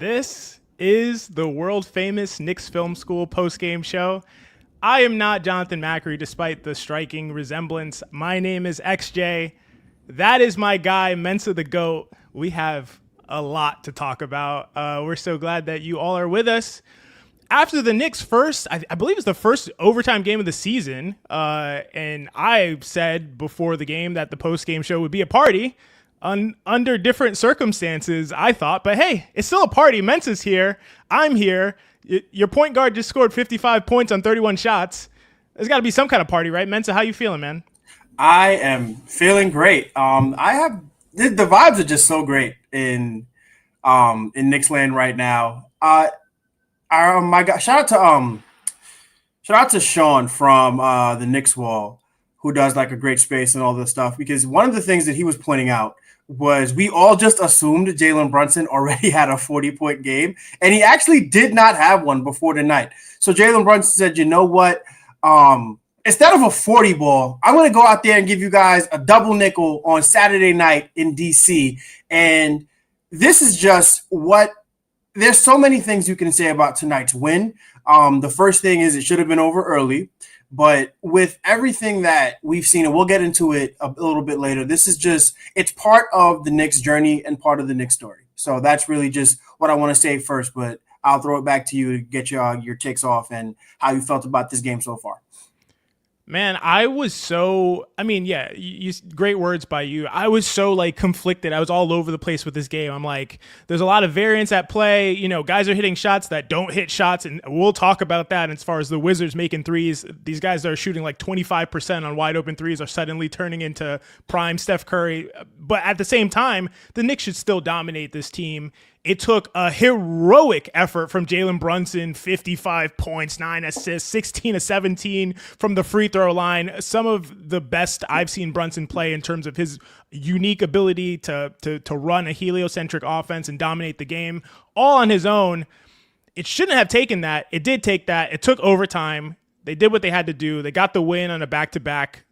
This is the world famous Knicks Film School post-game show. I am not Jonathan Macri, despite the striking resemblance. My name is XJ. That is my guy, Mensa the GOAT. We have a lot to talk about. We're so glad that you all are with us. After the Knicks' first, I believe it's the first overtime game of the season, and I said before the game that the post-game show would be a party. Under different circumstances, I thought, but hey, it's still a party. Mensa's here. I'm here. Your point guard just scored 55 points on 31 shots. There's got to be some kind of party, right? Mensa, how you feeling, man? I am feeling great. The vibes are just so great in Knicks land right now. My God, shout out to Sean from the Knicks Wall, who does like a great space and all this stuff, because one of the things that he was pointing out was we all just assumed Jalen Brunson already had a 40-point game, and he actually did not have one before tonight. So Jalen Brunson said, you know what? Instead of a 40 ball, I'm going to go out there and give you guys a double nickel on Saturday night in DC. And this is just there's so many things you can say about tonight's win. The first thing is it should have been over early. But with everything that we've seen, and we'll get into it a little bit later, it's part of the Knicks journey and part of the Knicks story. So that's really just what I want to say first, but I'll throw it back to you to get your takes off and how you felt about this game so far. Man, great words by you. I was so conflicted. I was all over the place with this game. I'm like, there's a lot of variance at play. You know, guys are hitting shots that don't hit shots, and we'll talk about that. As far as the Wizards making threes, these guys that are shooting like 25% on wide open threes are suddenly turning into prime Steph Curry. But at the same time, the Knicks should still dominate this team. It took a heroic effort from Jalen Brunson, 55 points, 9 assists, 16 of 17 from the free throw line. Some of the best I've seen Brunson play in terms of his unique ability to run a heliocentric offense and dominate the game all on his own. It shouldn't have taken that. It did take that. It took overtime. They did what they had to do. They got the win on a back-to-back.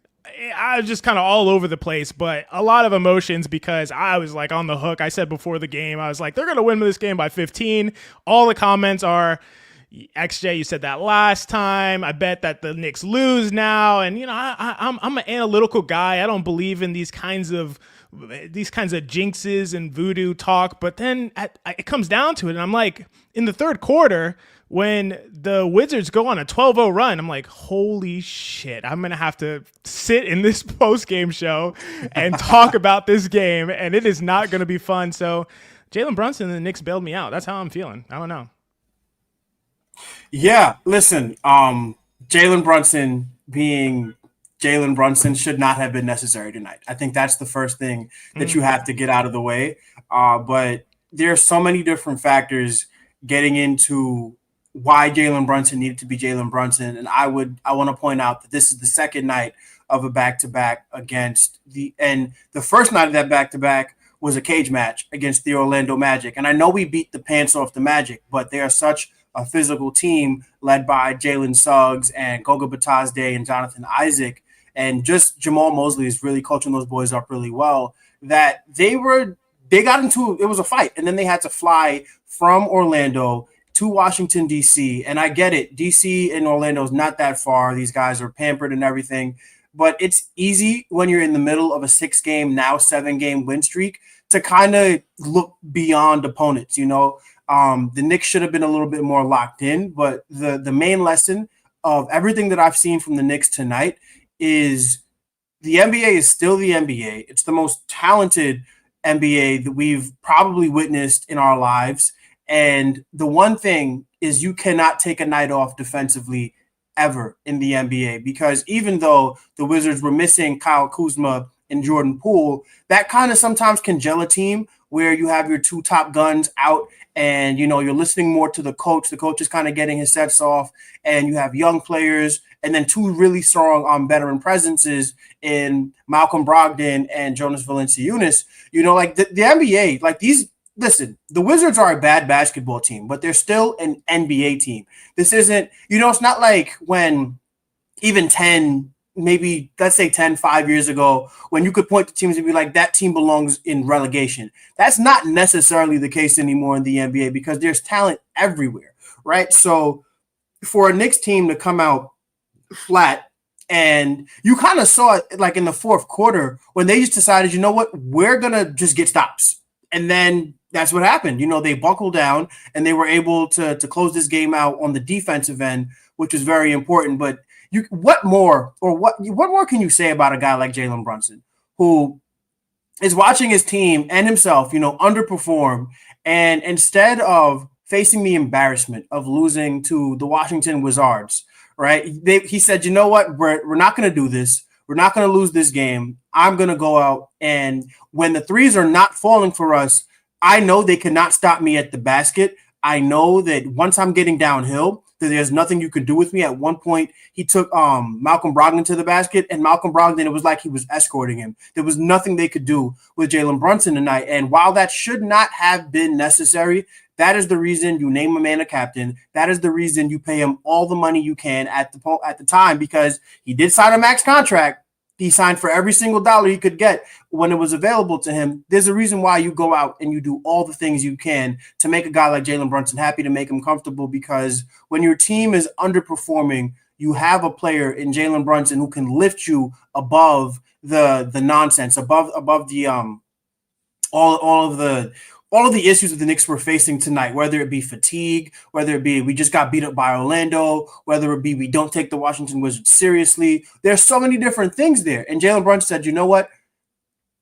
I was just kind of all over the place, but a lot of emotions because I was like on the hook. I said before the game, I was like, they're going to win this game by 15. All the comments are, XJ, you said that last time. I bet that the Knicks lose now. And, you know, I'm an analytical guy. I don't believe in these kinds of jinxes and voodoo talk. But then it comes down to it. And I'm like, in the third quarter, when the Wizards go on a 12-0 run, I'm like, holy shit, I'm going to have to sit in this post-game show and talk about this game, and it is not going to be fun. So Jalen Brunson and the Knicks bailed me out. That's how I'm feeling. I don't know. Yeah, listen, Jalen Brunson being Jalen Brunson should not have been necessary tonight. I think that's the first thing that you have to get out of the way. But there are so many different factors getting into why Jalen Brunson needed to be Jalen Brunson. And I want to point out that this is the second night of a back-to-back and the first night of that back-to-back was a cage match against the Orlando Magic. And I know we beat the pants off the Magic, but they are such a physical team led by Jalen Suggs and Goga Batazde and Jonathan Isaac. And just Jamal Mosley is really coaching those boys up really well, that it was a fight. And then they had to fly from Orlando to Washington, D.C. And I get it. D.C. and Orlando is not that far. These guys are pampered and everything. But it's easy when you're in the middle of a 6-game, now 7-game win streak to kind of look beyond opponents. You know, the Knicks should have been a little bit more locked in. But the main lesson of everything that I've seen from the Knicks tonight is the NBA is still the NBA. It's the most talented NBA that we've probably witnessed in our lives. And the one thing is you cannot take a night off defensively ever in the NBA, because even though the Wizards were missing Kyle Kuzma and Jordan Poole, that kind of sometimes can gel a team where you have your two top guns out and, you know, you're listening more to the coach. The coach is kind of getting his sets off, and you have young players and then two really strong veteran presences in Malcolm Brogdon and Jonas Valanciunas. You know, like the NBA, like these. Listen, the Wizards are a bad basketball team, but they're still an NBA team. This isn't, you know, it's not like when even 10 maybe let's say 5 years ago, when you could point to teams and be like, that team belongs in relegation. That's not necessarily the case anymore in the NBA because there's talent everywhere, right? So for a Knicks team to come out flat, and you kind of saw it like in the fourth quarter when they just decided, you know what, we're going to just get stops. And then that's what happened. They buckled down and they were able to close this game out on the defensive end, which is very important. But what more can you say about a guy like Jalen Brunson, who is watching his team and himself, underperform, and instead of facing the embarrassment of losing to the Washington Wizards, right? He said, you know what, we're not going to do this. We're not going to lose this game. I'm going to go out, and when the threes are not falling for us, I know they cannot stop me at the basket. I know that once I'm getting downhill, that there's nothing you can do with me. At one point, he took Malcolm Brogdon to the basket, and Malcolm Brogdon, it was like he was escorting him. There was nothing they could do with Jalen Brunson tonight. And while that should not have been necessary, that is the reason you name a man a captain. That is the reason you pay him all the money you can at the time, because he did sign a max contract. He signed for every single dollar he could get when it was available to him. There's a reason why you go out and you do all the things you can to make a guy like Jalen Brunson happy, to make him comfortable, because when your team is underperforming, you have a player in Jalen Brunson who can lift you above the nonsense, above the all of the issues that the Knicks were facing tonight, whether it be fatigue, whether it be we just got beat up by Orlando, whether it be we don't take the Washington Wizards seriously. There's so many different things there. And Jalen Brunson said, you know what?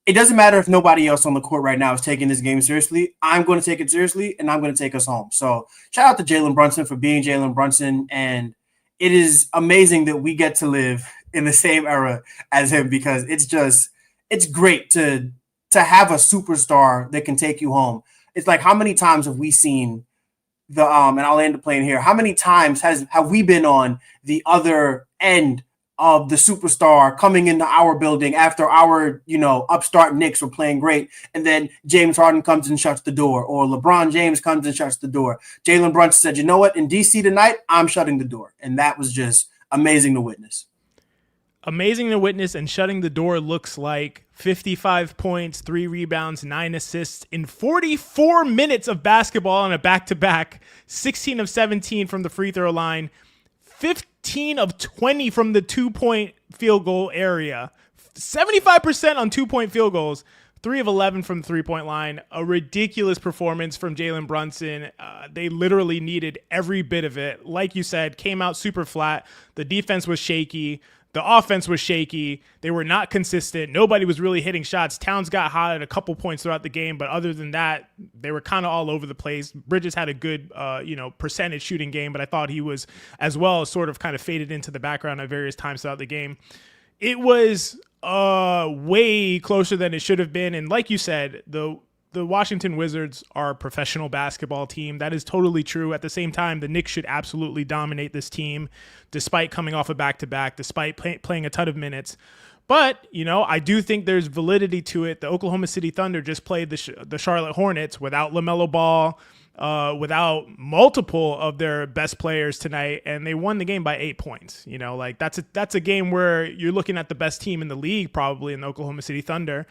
It doesn't matter if nobody else on the court right now is taking this game seriously. I'm going to take it seriously, and I'm going to take us home. So shout out to Jalen Brunson for being Jalen Brunson. And it is amazing that we get to live in the same era as him, because it's great to have a superstar that can take you home. It's like, how many times have we seen and I'll end the plane here. How many times have we been on the other end of the superstar coming into our building after our, upstart Knicks were playing great, and then James Harden comes and shuts the door, or LeBron James comes and shuts the door. Jalen Brunson said, you know what, in DC tonight, I'm shutting the door. And that was just amazing to witness. Amazing to witness, and shutting the door looks like 55 points, 3 rebounds, 9 assists in 44 minutes of basketball on a back-to-back, 16 of 17 from the free throw line, 15 of 20 from the 2-point field goal area, 75% on 2-point field goals, 3 of 11 from the 3-point line. A ridiculous performance from Jalen Brunson. They literally needed every bit of it. Like you said, came out super flat. The defense was shaky. The offense was shaky. They were not consistent. Nobody was really hitting shots. Towns got hot at a couple points throughout the game, but other than that, they were kind of all over the place. Bridges had a good, percentage shooting game, but I thought he was as well sort of kind of faded into the background at various times throughout the game. It was way closer than it should have been. And like you said, the Washington Wizards are a professional basketball team. That is totally true. At the same time, the Knicks should absolutely dominate this team, despite coming off a back-to-back, despite playing a ton of minutes. But, I do think there's validity to it. The Oklahoma City Thunder just played the Charlotte Hornets without LaMelo Ball, without multiple of their best players tonight, and they won the game by 8 points. That's a game where you're looking at the best team in the league, probably, in the Oklahoma City Thunder.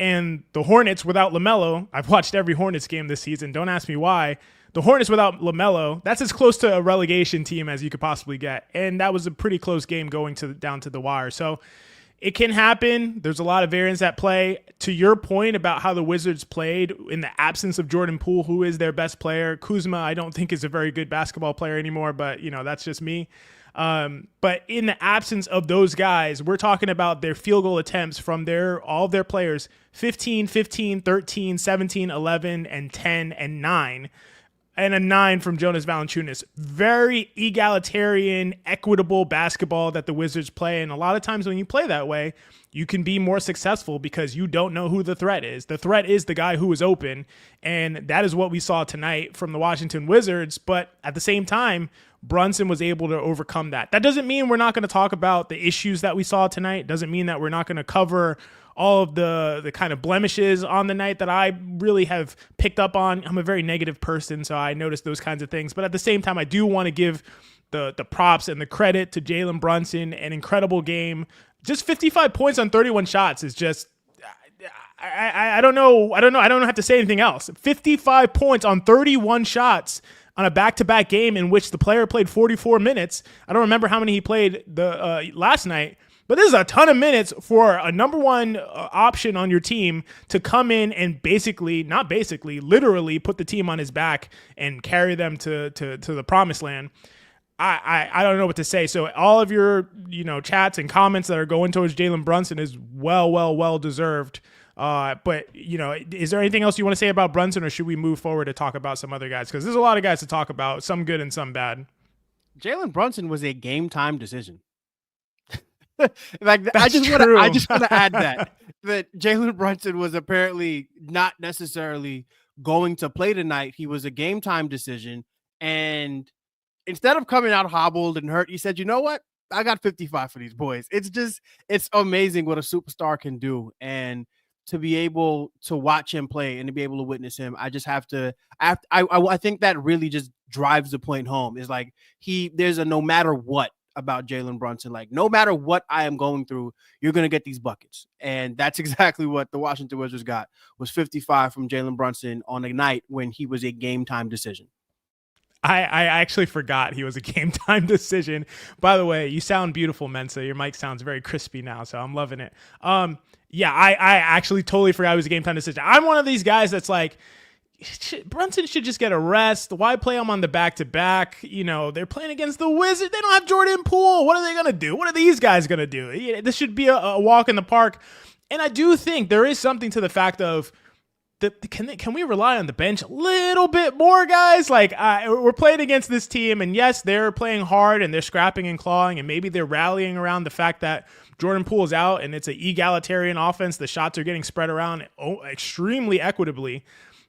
And the Hornets without LaMelo, I've watched every Hornets game this season. Don't ask me why. The Hornets without LaMelo, that's as close to a relegation team as you could possibly get. And that was a pretty close game going down to the wire. So it can happen. There's a lot of variance at play. To your point about how the Wizards played in the absence of Jordan Poole, who is their best player. Kuzma, I don't think is a very good basketball player anymore, but that's just me. But in the absence of those guys, we're talking about their field goal attempts from all of their players, 15, 15, 13, 17, 11, and 10, and 9. And a 9 from Jonas Valanciunas. Very egalitarian, equitable basketball that the Wizards play. And a lot of times when you play that way, you can be more successful because you don't know who the threat is. The threat is the guy who is open. And that is what we saw tonight from the Washington Wizards. But at the same time, Brunson was able to overcome that. That doesn't mean we're not going to talk about the issues that we saw tonight. Doesn't mean that we're not going to cover all of the kind of blemishes on the night that I really have picked up on. I'm a very negative person, so I noticed those kinds of things. But at the same time, I do want to give the props and the credit to Jalen Brunson. An incredible game. Just 55 points on 31 shots is just, I don't know. I don't have to say anything else. 55 points on 31 shots on a back-to-back game in which the player played 44 minutes. I don't remember how many he played the last night, but this is a ton of minutes for a number one option on your team to come in and literally put the team on his back and carry them to the promised land. I don't know what to say. So all of your chats and comments that are going towards Jalen Brunson is well deserved. But is there anything else you want to say about Brunson, or should we move forward to talk about some other guys? Because there's a lot of guys to talk about, some good and some bad. Jalen Brunson was a game time decision. I just want to add that Jalen Brunson was apparently not necessarily going to play tonight. He was a game time decision, and instead of coming out hobbled and hurt, he said, "You know what? I got 55 for these boys." It's amazing what a superstar can do, and to be able to watch him play and to be able to witness him, I think that really just drives the point home. Is like there's a no matter what about Jalen Brunson. Like, no matter what I am going through, you're going to get these buckets. And that's exactly what the Washington Wizards got, was 55 from Jalen Brunson on a night when he was a game time decision. I actually forgot he was a game time decision. By the way, you sound beautiful, Mensa. Your mic sounds very crispy now, so I'm loving it. Yeah, I actually totally forgot he was a game time decision. I'm one of these guys that's like, Brunson should just get a rest. Why play him on the back-to-back? They're playing against the Wizards. They don't have Jordan Poole. What are they going to do? What are these guys going to do? This should be a walk in the park. And I do think there is something to the fact of, can we rely on the bench a little bit more, guys? Like, we're playing against this team, and yes, they're playing hard, and they're scrapping and clawing, and maybe they're rallying around the fact that Jordan Poole is out, and it's an egalitarian offense. The shots are getting spread around extremely equitably.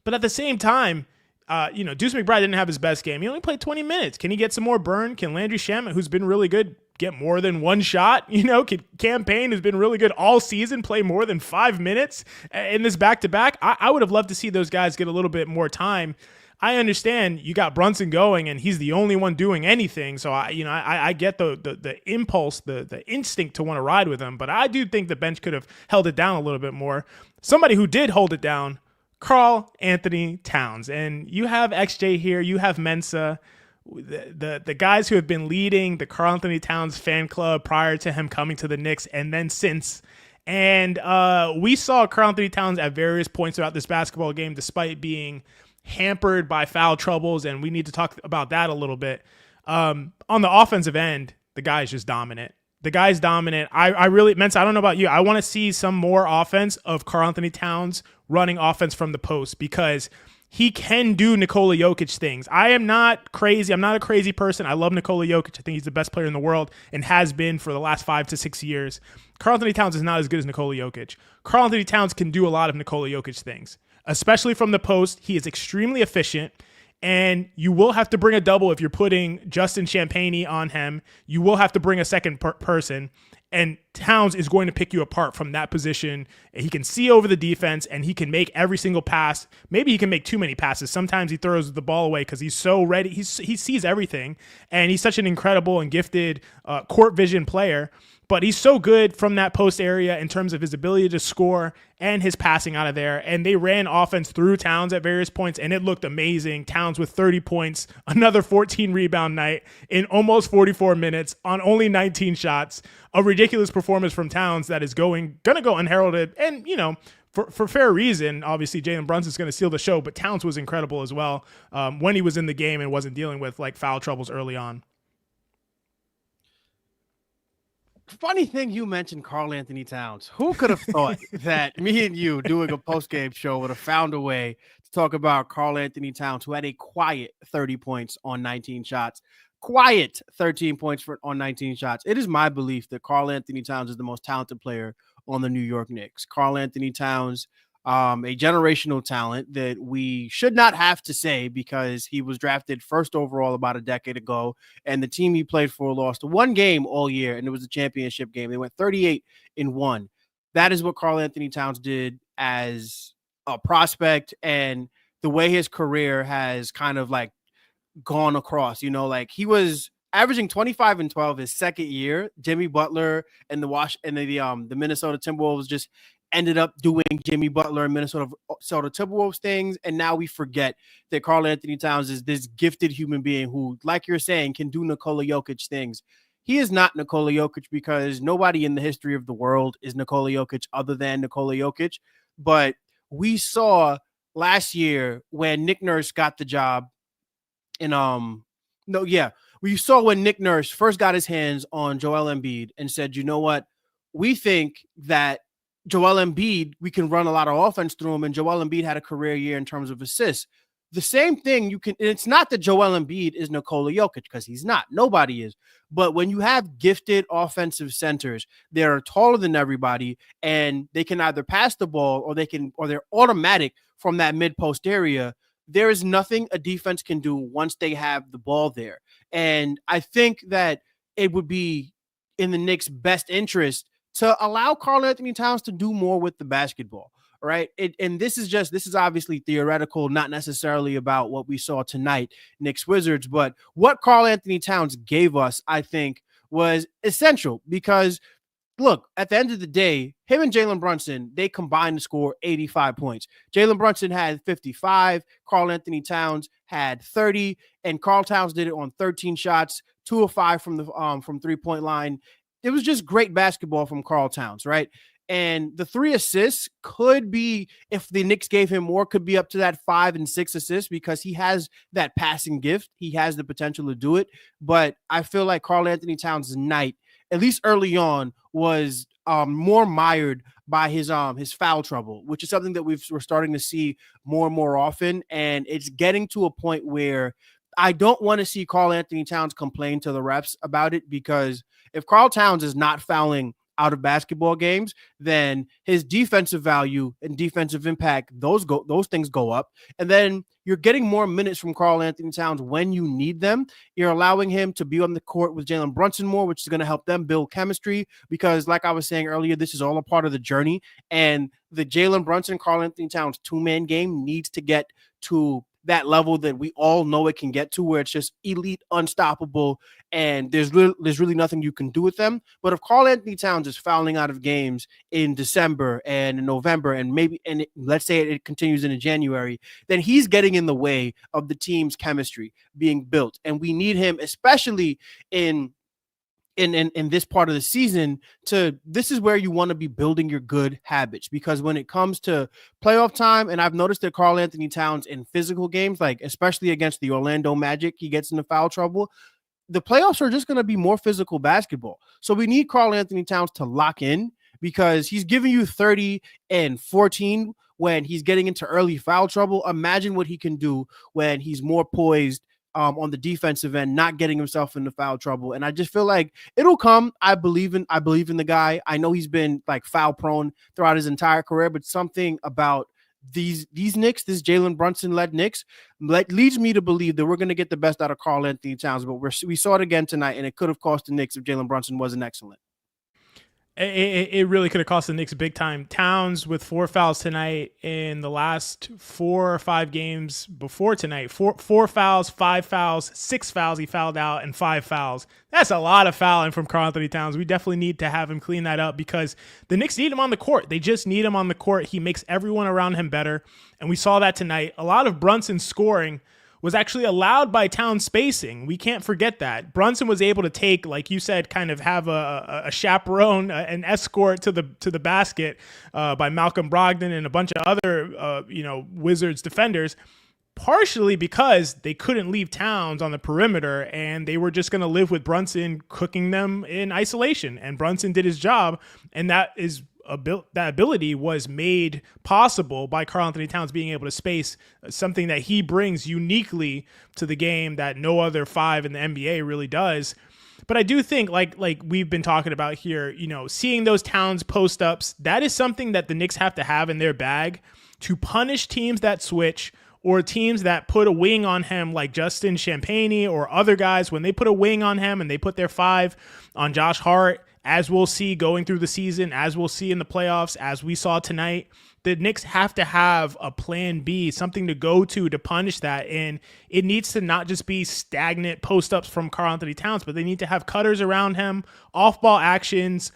But at the same time, Deuce McBride didn't have his best game. He only played 20 minutes. Can he get some more burn? Can Landry Shamet, who's been really good, get more than one shot? Can Cam Payne, who's been really good all season, play more than 5 minutes in this back-to-back? I would have loved to see those guys get a little bit more time. I understand you got Brunson going, and he's the only one doing anything. So I get the impulse, the instinct to want to ride with him. But I do think the bench could have held it down a little bit more. Somebody who did hold it down, Karl Anthony Towns. And you have XJ here, you have Mensa, the guys who have been leading the Karl Anthony Towns fan club prior to him coming to the Knicks and then since. And we saw Karl Anthony Towns at various points throughout this basketball game, despite being hampered by foul troubles, and we need to talk about that a little bit. On the offensive end, the guy is just dominant. I really, Mensa, I don't know about you. I want to see some more offense of Karl Anthony Towns running offense from the post, because he can do Nikola Jokic things. I am not crazy. I'm not a crazy person. I love Nikola Jokic. I think he's the best player in the world and has been for the last 5 to 6 years. Karl Anthony Towns is not as good as Nikola Jokic. Karl Anthony Towns can do a lot of Nikola Jokic things, especially from the post. He is extremely efficient. And you will have to bring a double if you're putting Justin Champagnie on him. You will have to bring a second person. And Towns is going to pick you apart from that position. He can see over the defense, and he can make every single pass. Maybe he can make too many passes. Sometimes he throws the ball away because he's so ready. He sees everything, and he's such an incredible and gifted court vision player. But he's so good from that post area in terms of his ability to score and his passing out of there. And they ran offense through Towns at various points, and it looked amazing. Towns with 30 points, another 14 rebound night in almost 44 minutes on only 19 shots. A ridiculous performance from Towns that is gonna go unheralded. And, for fair reason, obviously Jalen Brunson's going to steal the show, but Towns was incredible as well when he was in the game and wasn't dealing with like foul troubles early on. Funny thing you mentioned Karl Anthony Towns. Who could have thought that me and you doing a post-game show would have found a way to talk about Karl Anthony Towns, who had a quiet 30 points on 19 shots. Quiet 13 points on 19 shots. It is my belief that Karl Anthony Towns is the most talented player on the New York Knicks. Karl Anthony Towns, a generational talent that we should not have to say, because he was drafted first overall about a decade ago, and the team he played for lost one game all year, and it was a championship game. They went 38-1. That is what Karl Anthony Towns did as a prospect, and the way his career has kind of like gone across, like he was averaging 25 and 12 his second year. Jimmy Butler and the Minnesota Timberwolves just ended up doing Jimmy Butler and Minnesota Timberwolves things, and now we forget that Karl Anthony Towns is this gifted human being who, like you're saying, can do Nikola Jokic things. He is not Nikola Jokic because nobody in the history of the world is Nikola Jokic other than Nikola Jokic. But we saw last year when Nick Nurse got the job we saw when Nick Nurse first got his hands on Joel Embiid and said, you know what, we think that Joel Embiid, we can run a lot of offense through him, and Joel Embiid had a career year in terms of assists. The same thing it's not that Joel Embiid is Nikola Jokic, because he's not. Nobody is. But when you have gifted offensive centers, they're taller than everybody, and they can either pass the ball or they're automatic from that mid-post area. There is nothing a defense can do once they have the ball there. And I think that it would be in the Knicks' best interest to allow Karl Anthony Towns to do more with the basketball, right? And this is obviously theoretical, not necessarily about what we saw tonight, Knicks Wizards, but what Karl Anthony Towns gave us, I think, was essential because, look, at the end of the day, him and Jalen Brunson, they combined to score 85 points. Jalen Brunson had 55, Karl Anthony Towns had 30, and Karl Towns did it on 13 shots, 2 of 5 from three-point line. It was just great basketball from Karl Towns, right? And the 3 assists could be, if the Knicks gave him more, could be up to that 5 and 6 assists because he has that passing gift. He has the potential to do it. But I feel like Karl Anthony Towns' night, at least early on, was more mired by his foul trouble, which is something that we're starting to see more and more often. And it's getting to a point where I don't want to see Karl Anthony Towns complain to the refs about it, because if Karl Towns is not fouling out of basketball games, then his defensive value and defensive impact, those things go up. And then you're getting more minutes from Karl Anthony Towns when you need them. You're allowing him to be on the court with Jalen Brunson more, which is going to help them build chemistry, because like I was saying earlier, this is all a part of the journey. And the Jalen Brunson, Karl Anthony Towns 2-man game needs to get to that level that we all know it can get to, where it's just elite, unstoppable, and there's really nothing you can do with them. But if Karl Anthony Towns is fouling out of games in December and in November, and let's say it continues into January, then he's getting in the way of the team's chemistry being built. And we need him, especially in this part of the season, this is where you want to be building your good habits, because when it comes to playoff time, and I've noticed that Karl Anthony Towns in physical games, like especially against the Orlando Magic, he gets into foul trouble. The playoffs are just going to be more physical basketball. So we need Karl Anthony Towns to lock in, because he's giving you 30 and 14 when he's getting into early foul trouble. Imagine what he can do when he's more poised on the defensive end, not getting himself into foul trouble. And I just feel like it'll come. I believe in the guy. I know he's been like foul prone throughout his entire career, but something about these Knicks, this Jalen Brunson led Knicks, leads me to believe that we're going to get the best out of Karl Anthony Towns. But we saw it again tonight, and it could have cost the Knicks if Jalen Brunson wasn't excellent. It really could have cost the Knicks big time. Towns with 4 fouls tonight in the last 4 or 5 games before tonight. 4 fouls, 5 fouls, 6 fouls he fouled out, and 5 fouls. That's a lot of fouling from Karl Anthony Towns. We definitely need to have him clean that up, because the Knicks need him on the court. They just need him on the court. He makes everyone around him better, and we saw that tonight. A lot of Brunson's scoring was actually allowed by Towns spacing. We can't forget that. Brunson was able to take, like you said, kind of have a chaperone, an escort to the basket by Malcolm Brogdon and a bunch of other Wizards defenders, partially because they couldn't leave Towns on the perimeter, and they were just going to live with Brunson cooking them in isolation. And Brunson did his job, and that ability was made possible by Karl Anthony Towns being able to space, something that he brings uniquely to the game that no other 5 in the NBA really does. But I do think, like we've been talking about here, seeing those Towns post-ups, that is something that the Knicks have to have in their bag to punish teams that switch, or teams that put a wing on him, like Justin Champagnie or other guys. When they put a wing on him and they put their 5 on Josh Hart, as we'll see going through the season, as we'll see in the playoffs, as we saw tonight, the Knicks have to have a plan B, something to go to punish that. And it needs to not just be stagnant post-ups from Karl-Anthony Towns, but they need to have cutters around him, off-ball actions.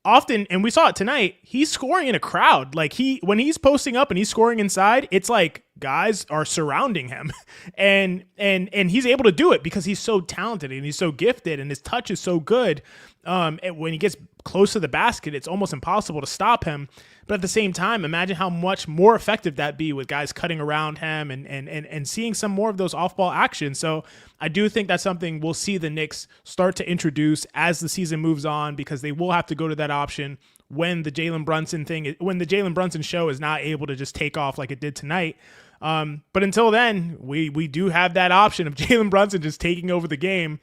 Often, and we saw it tonight, he's scoring in a crowd. Like when he's posting up and he's scoring inside, it's like guys are surrounding him. and he's able to do it because he's so talented and he's so gifted and his touch is so good. And when he gets close to the basket, it's almost impossible to stop him. But at the same time, imagine how much more effective that'd be with guys cutting around him and seeing some more of those off-ball actions. So I do think that's something we'll see the Knicks start to introduce as the season moves on, because they will have to go to that option when the Jalen Brunson show is not able to just take off like it did tonight. But until then, we do have that option of Jalen Brunson just taking over the game.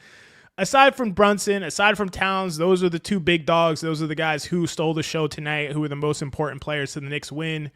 Aside from Brunson, aside from Towns, those are the two big dogs. Those are the guys who stole the show tonight, who are the most important players to the Knicks win.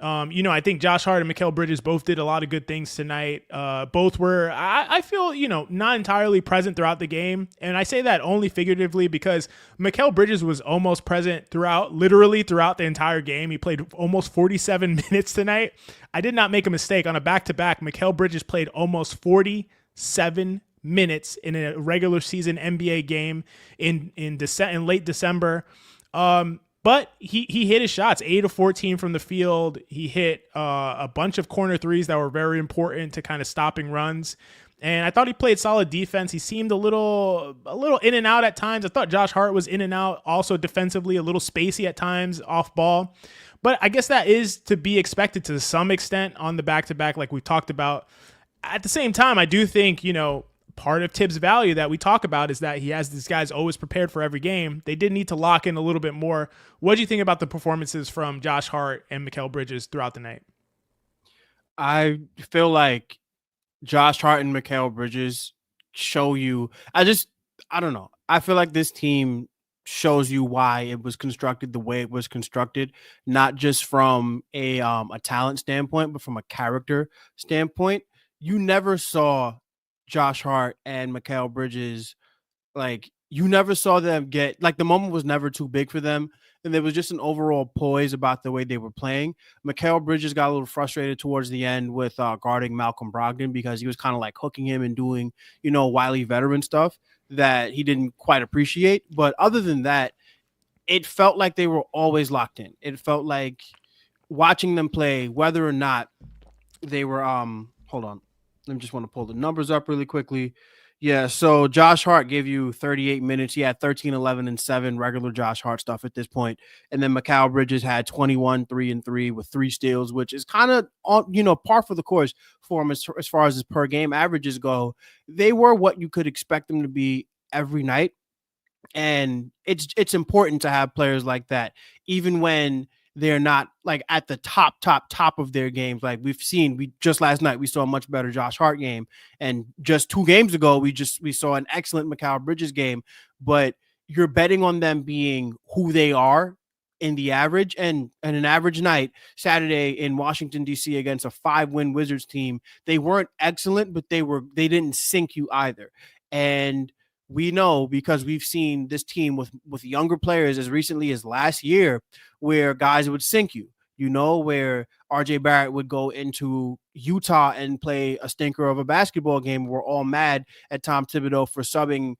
I think Josh Hart and Mikal Bridges both did a lot of good things tonight. Both were, I feel, not entirely present throughout the game. And I say that only figuratively because Mikal Bridges was almost present literally throughout the entire game. He played almost 47 minutes tonight. I did not make a mistake. On a back-to-back, Mikal Bridges played almost 47 minutes in a regular season NBA game in late December. But he hit his shots, 8 of 14 from the field. He hit a bunch of corner threes that were very important to kind of stopping runs. And I thought he played solid defense. He seemed a little in and out at times. I thought Josh Hart was in and out, also defensively, a little spacey at times, off ball. But I guess that is to be expected to some extent on the back-to-back like we talked about. At the same time, I do think, part of Tibbs' value that we talk about is that he has these guys always prepared for every game. They did need to lock in a little bit more. What do you think about the performances from Josh Hart and Mikal Bridges throughout the night? I feel like Josh Hart and Mikal Bridges show you, I don't know. I feel like this team shows you why it was constructed the way it was constructed, not just from a talent standpoint, but from a character standpoint. You never saw Josh Hart and Mikal Bridges, you never saw them get, the moment was never too big for them. And there was just an overall poise about the way they were playing. Mikal Bridges got a little frustrated towards the end with guarding Malcolm Brogdon because he was kind of hooking him and doing, wily veteran stuff that he didn't quite appreciate. But other than that, it felt like they were always locked in. It felt like watching them play, whether or not they were, hold on. I just want to pull the numbers up really quickly. Yeah, so Josh Hart gave you 38 minutes. He had 13, 11, and 7 regular Josh Hart stuff at this point. And then Mikal Bridges had 21, 3, and 3 with 3 steals, which is kind of, par for the course for him as far as his per game averages go. They were what you could expect them to be every night. And it's important to have players like that, even when they're not at the top of their games. Just last night, we saw a much better Josh Hart game. And just 2 games ago, we saw an excellent Mikal Bridges game, but you're betting on them being who they are in the average. And an average night Saturday in Washington, D.C. against a 5-win Wizards team, they weren't excellent, but they didn't sink you either. And we know, because we've seen this team with younger players as recently as last year, where guys would sink you, where RJ Barrett would go into Utah and play a stinker of a basketball game. We're all mad at Tom Thibodeau for subbing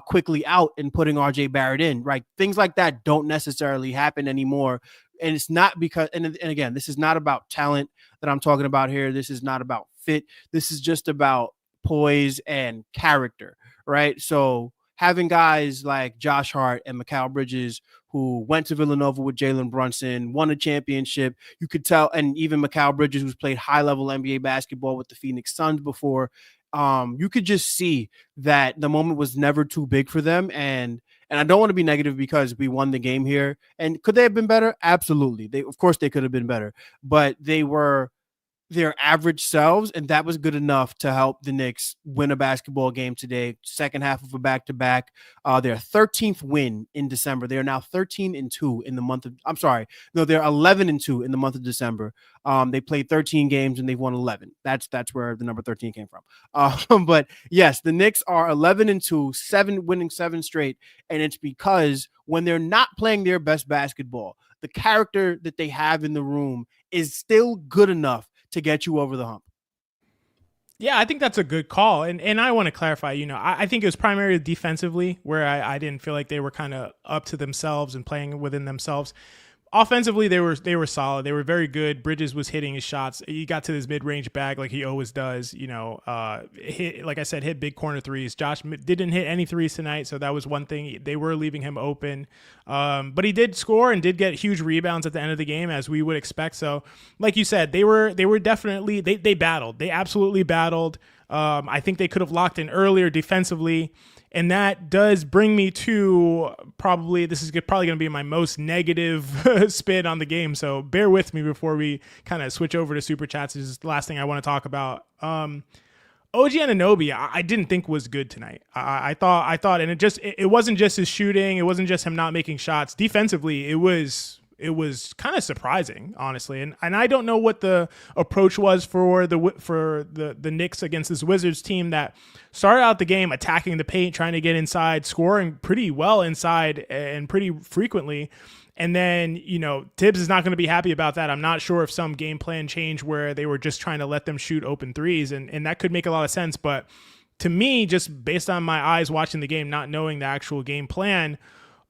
quickly out and putting RJ Barrett in, right? Things like that don't necessarily happen anymore. And it's not because, and again, this is not about talent that I'm talking about here. This is not about fit. This is just about poise and character. Right. So having guys like Josh Hart and Mikal Bridges, who went to Villanova with Jalen Brunson, won a championship, you could tell, and even Mikal Bridges, who's played high level NBA basketball with the Phoenix Suns before, you could just see that the moment was never too big for them. And I don't want to be negative because we won the game here. And could they have been better? Absolutely. Of course they could have been better, but they were their average selves, and that was good enough to help the Knicks win a basketball game today. Second half of a back-to-back, their 13th win in December. They are now 13-2 in the month of. I'm sorry, no, they're 11-2 in the month of December. They played 13 games and they've won 11. That's where the number 13 came from. But yes, the Knicks are 11-2, winning 7 straight, and it's because when they're not playing their best basketball, the character that they have in the room is still good enough to get you over the hump. Yeah, I think that's a good call. And I want to clarify, I think it was primarily defensively where I didn't feel like they were kind of up to themselves and playing within themselves. Offensively, they were solid. They were very good. Bridges was hitting his shots. He got to his mid-range bag like he always does. Like I said, hit big corner threes. Josh didn't hit any threes tonight, so that was one thing. They were leaving him open. But he did score and did get huge rebounds at the end of the game, as we would expect. So, like you said, they were definitely they battled. They absolutely battled. I think they could have locked in earlier defensively. And that does bring me to probably going to be my most negative spin on the game. So bear with me before we kind of switch over to Super Chats. This is the last thing I want to talk about. OG Anunoby, I didn't think was good tonight. I thought, and it wasn't just his shooting. It wasn't just him not making shots. Defensively, it was kind of surprising, honestly. And I don't know what the approach was for the Knicks against this Wizards team that started out the game attacking the paint, trying to get inside, scoring pretty well inside and pretty frequently. And then, Tibbs is not going to be happy about that. I'm not sure if some game plan changed where they were just trying to let them shoot open threes. And that could make a lot of sense. But to me, just based on my eyes watching the game, not knowing the actual game plan,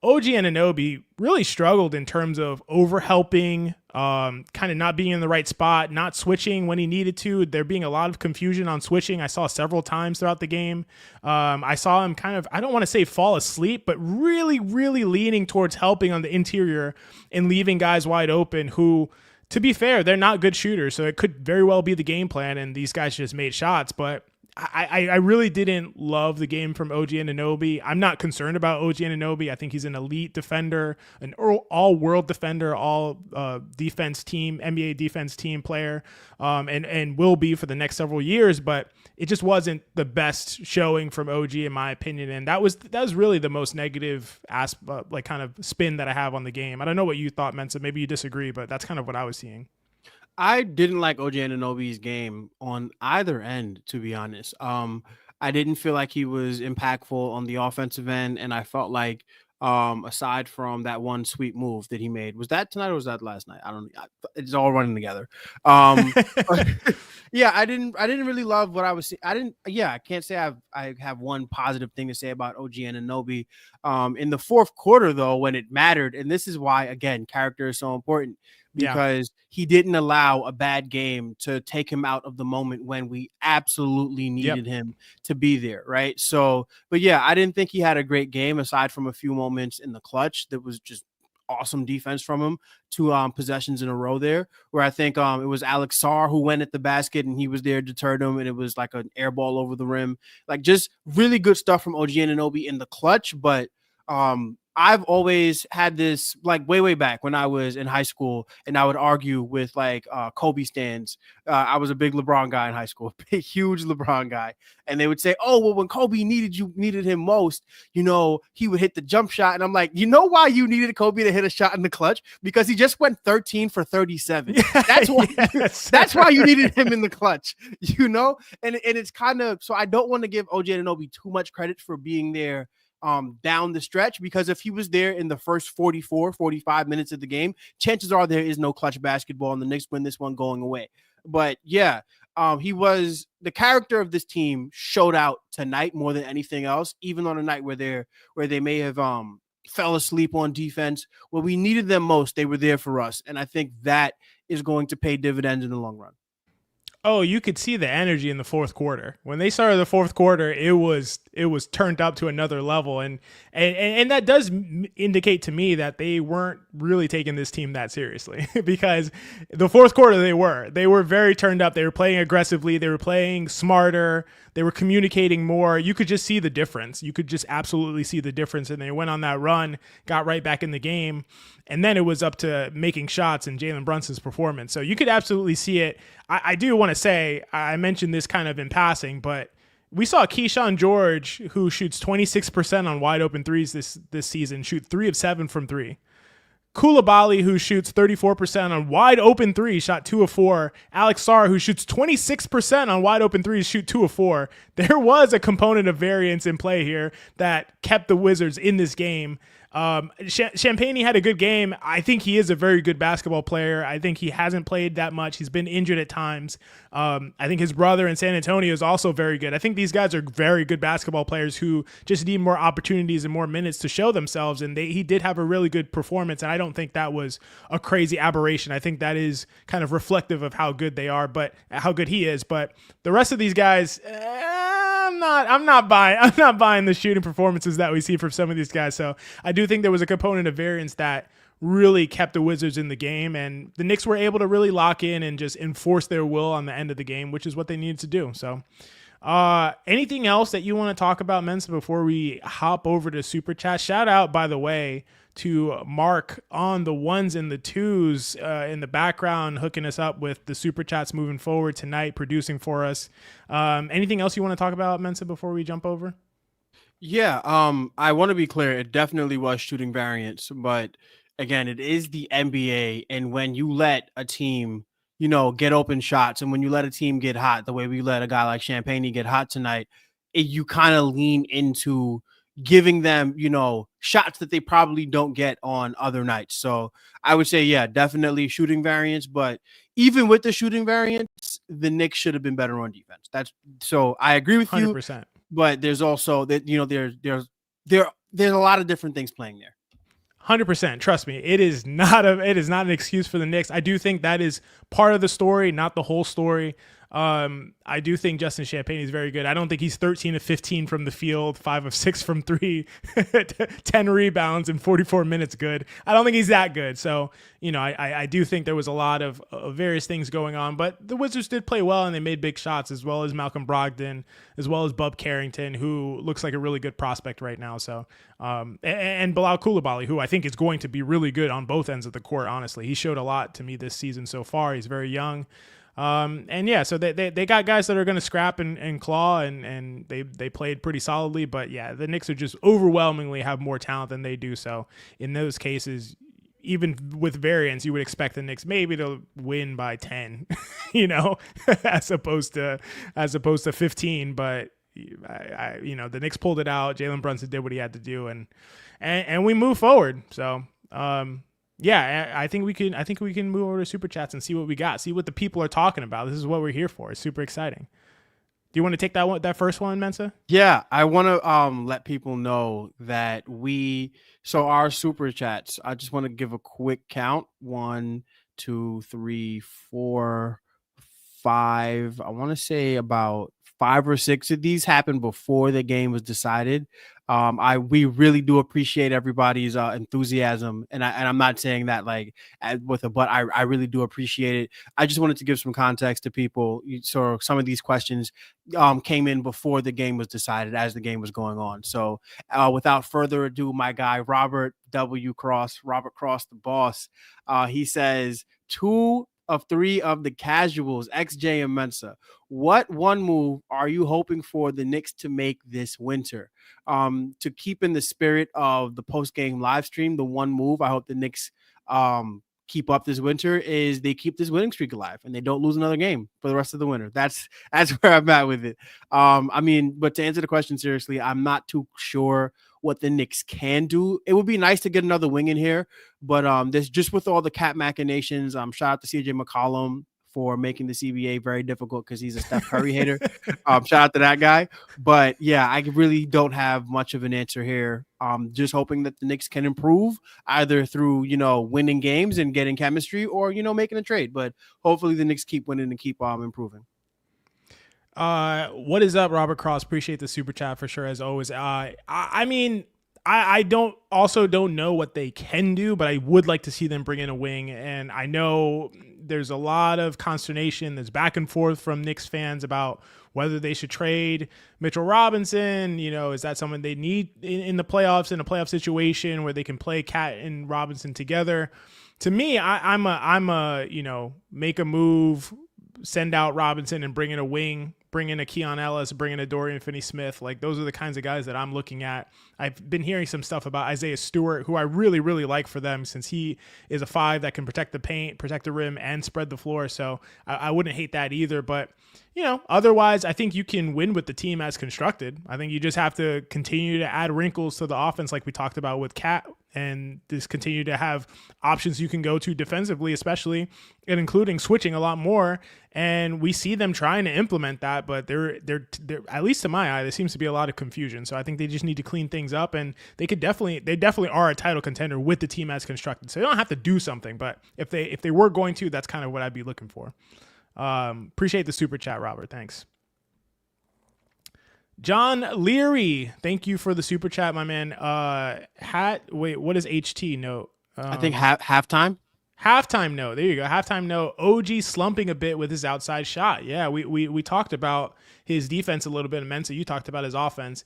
OG Anunoby really struggled in terms of overhelping, kind of not being in the right spot, not switching when he needed to. There being a lot of confusion on switching. I saw several times throughout the game. I saw him kind of, I don't want to say fall asleep, but really, really leaning towards helping on the interior and leaving guys wide open who, to be fair, they're not good shooters. So it could very well be the game plan and these guys just made shots. But I really didn't love the game from OG Anunoby. I'm not concerned about OG Anunoby. I think he's an elite defender, an all-world defender, all defense team, NBA defense team player, and will be for the next several years. But it just wasn't the best showing from OG, in my opinion. And that was really the most negative kind of spin that I have on the game. I don't know what you thought, Mensa. Maybe you disagree, but that's kind of what I was seeing. I didn't like OG Anunoby's game on either end, to be honest. I didn't feel like he was impactful on the offensive end, and I felt like aside from that one sweet move that he made, was that tonight or was that last night? It's all running together. Yeah, I didn't really love what I was seeing. I can't say I have one positive thing to say about OG Anunoby. In the fourth quarter, though, when it mattered, and this is why, again, character is so important. Because he didn't allow a bad game to take him out of the moment when we absolutely needed him to be there, right? So, but yeah, I didn't think he had a great game aside from a few moments in the clutch that was just awesome defense from him, 2 possessions in a row there, where I think it was Alex Sarr who went at the basket and he was there to deter them, and it was like an air ball over the rim. Like, just really good stuff from OG Anunoby in the clutch, but I've always had this, like, way back when I was in high school and I would argue with Kobe stans. I was a big LeBron guy in high school, big, huge LeBron guy. And they would say, oh, well, when Kobe needed him most, he would hit the jump shot. And I'm like, you know why you needed Kobe to hit a shot in the clutch? Because he just went 13 for 37. That's why, that's why you needed him in the clutch, And it's kind of, so I don't want to give OG Anunoby too much credit for being there down the stretch, because if he was there in the first 45 minutes of the game, chances are there is no clutch basketball and the Knicks win this one going away. But yeah, he was the character of this team, showed out tonight more than anything else, even on a night where they may have fell asleep on defense. Where we needed them most, they were there for us. And I think that is going to pay dividends in the long run. Oh, you could see the energy in the fourth quarter. When they started the fourth quarter, it was turned up to another level, and that does indicate to me that they weren't really taking this team that seriously, because the fourth quarter they were very turned up. They were playing aggressively, they were playing smarter, they were communicating more. You could just see the difference. You could just absolutely see the difference, and they went on that run, got right back in the game. And then it was up to making shots and Jalen Brunson's performance. So you could absolutely see it. I do want to say, I mentioned this kind of in passing, but we saw Keyshawn George, who shoots 26% on wide open threes this season, shoot 3 of 7 from 3. Koulibaly, who shoots 34% on wide open threes, shot 2 of 4. Alex Sarr, who shoots 26% on wide open threes, shoot 2 of 4. There was a component of variance in play here that kept the Wizards in this game. Champagne had a good game. I think he is a very good basketball player. I think he hasn't played that much. He's been injured at times. I think his brother in San Antonio is also very good. I think these guys are very good basketball players who just need more opportunities and more minutes to show themselves. And he did have a really good performance. And I don't think that was a crazy aberration. I think that is kind of reflective of how good they are, but how good he is. But the rest of these guys, I'm not buying the shooting performances that we see from some of these guys. So I do think there was a component of variance that really kept the Wizards in the game, and the Knicks were able to really lock in and just enforce their will on the end of the game, which is what they needed to do. So anything else that you want to talk about, Mensa, before we hop over to Super Chat? Shout out, by the way, to Mark on the ones and the twos in the background, hooking us up with the Super Chats moving forward tonight, producing for us. Anything else you want to talk about, Mensa, before we jump over? Yeah, I want to be clear. It definitely was shooting variance, but again, it is the NBA, and when you let a team, get open shots, and when you let a team get hot, the way we let a guy like Champagne get hot tonight, you kind of lean into giving them, shots that they probably don't get on other nights. So I would say, yeah, definitely shooting variance, but even with the shooting variance, the Knicks should have been better on defense. So I agree with 100%. you. But there's also that, there's a lot of different things playing there. 100%. Trust me, it is not an excuse for the Knicks. I do think that is part of the story, not the whole story. I do think Justin Champagne is very good. I don't think he's 13 of 15 from the field, 5 of 6 from 3, 10 rebounds in 44 minutes good. I don't think he's that good. So, I do think there was a lot of various things going on, but the Wizards did play well and they made big shots, as well as Malcolm Brogdon, as well as Bub Carrington, who looks like a really good prospect right now. So, and Bilal Coulibaly, who I think is going to be really good on both ends of the court. Honestly, he showed a lot to me this season so far. He's very young. And yeah, so they got guys that are going to scrap and claw, and they played pretty solidly. But yeah, the Knicks are just overwhelmingly have more talent than they do. So in those cases, even with variance, you would expect the Knicks maybe to win by 10, as opposed to 15. But the Knicks pulled it out. Jalen Brunson did what he had to do, and we move forward. So, yeah, I think we can move over to Super Chats and see what we got, see what the people are talking about. This is what we're here for. It's super exciting. Do you want to take that first one, Mensa? Yeah, I want to let people know that our Super Chats, I just want to give a quick count. 1, 2, 3, 4, 5. I want to say about 5 or 6 of these happened before the game was decided. We really do appreciate everybody's enthusiasm, and I'm not saying that but I really do appreciate it. I just wanted to give some context to people. So some of these questions came in before the game was decided, as the game was going on. So without further ado, my guy Robert Cross, the boss, he says 2 of 3 of the casuals, XJ and Mensa. What one move are you hoping for the Knicks to make this winter? To keep in the spirit of the post-game live stream, the one move I hope the Knicks keep up this winter is they keep this winning streak alive and they don't lose another game for the rest of the winter. That's where I'm at with it. But to answer the question seriously, I'm not too sure what the Knicks can do. It would be nice to get another wing in here, but this just with all the cap machinations. Shout out to CJ McCollum for making the CBA very difficult because he's a Steph Curry hater. Shout out to that guy. But yeah, I really don't have much of an answer here. Just hoping that the Knicks can improve either through, winning games and getting chemistry or, making a trade. But hopefully the Knicks keep winning and keep improving. What is up, Robert Cross? Appreciate the super chat for sure, as always. I don't know what they can do, but I would like to see them bring in a wing. And I know there's a lot of consternation. There's back and forth from Knicks fans about whether they should trade Mitchell Robinson. Is that someone they need in the playoffs, in a playoff situation where they can play Cat and Robinson together? To me, I'm a make a move, send out Robinson and bring in a wing, bring in a Keon Ellis, bring in a Dorian Finney-Smith. Like, those are the kinds of guys that I'm looking at. I've been hearing some stuff about Isaiah Stewart, who I really, really like for them, since he is a 5 that can protect the paint, protect the rim, and spread the floor. So I wouldn't hate that either. But, otherwise, I think you can win with the team as constructed. I think you just have to continue to add wrinkles to the offense, like we talked about with Cat and just continue to have options you can go to defensively, especially, and including switching a lot more. And we see them trying to implement that, but they're at least to my eye, there seems to be a lot of confusion. So I think they just need to clean things up, and they definitely are a title contender with the team as constructed. So they don't have to do something, but if they were going to, that's kind of what I'd be looking for. Appreciate the super chat, Robert. Thanks. John Leary, thank you for the super chat, my man. What is HT note? I think halftime. Halftime note. There you go. Halftime note. OG slumping a bit with his outside shot. Yeah, we talked about his defense a little bit. Mensa, you talked about his offense.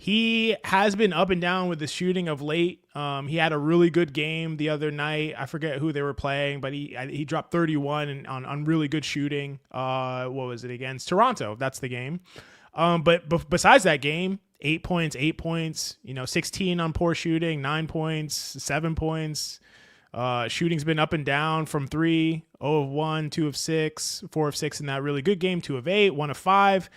He has been up and down with the shooting of late. He had a really good game the other night. I forget who they were playing, but he dropped 31 on really good shooting. What was it, against Toronto? That's the game. But besides that game, 8 points, 16 on poor shooting, 9 points, 7 points. Shooting's been up and down from 3, 0 of 1, 2 of 6, 4 of 6 in that really good game, 2 of 8, 1 of 5.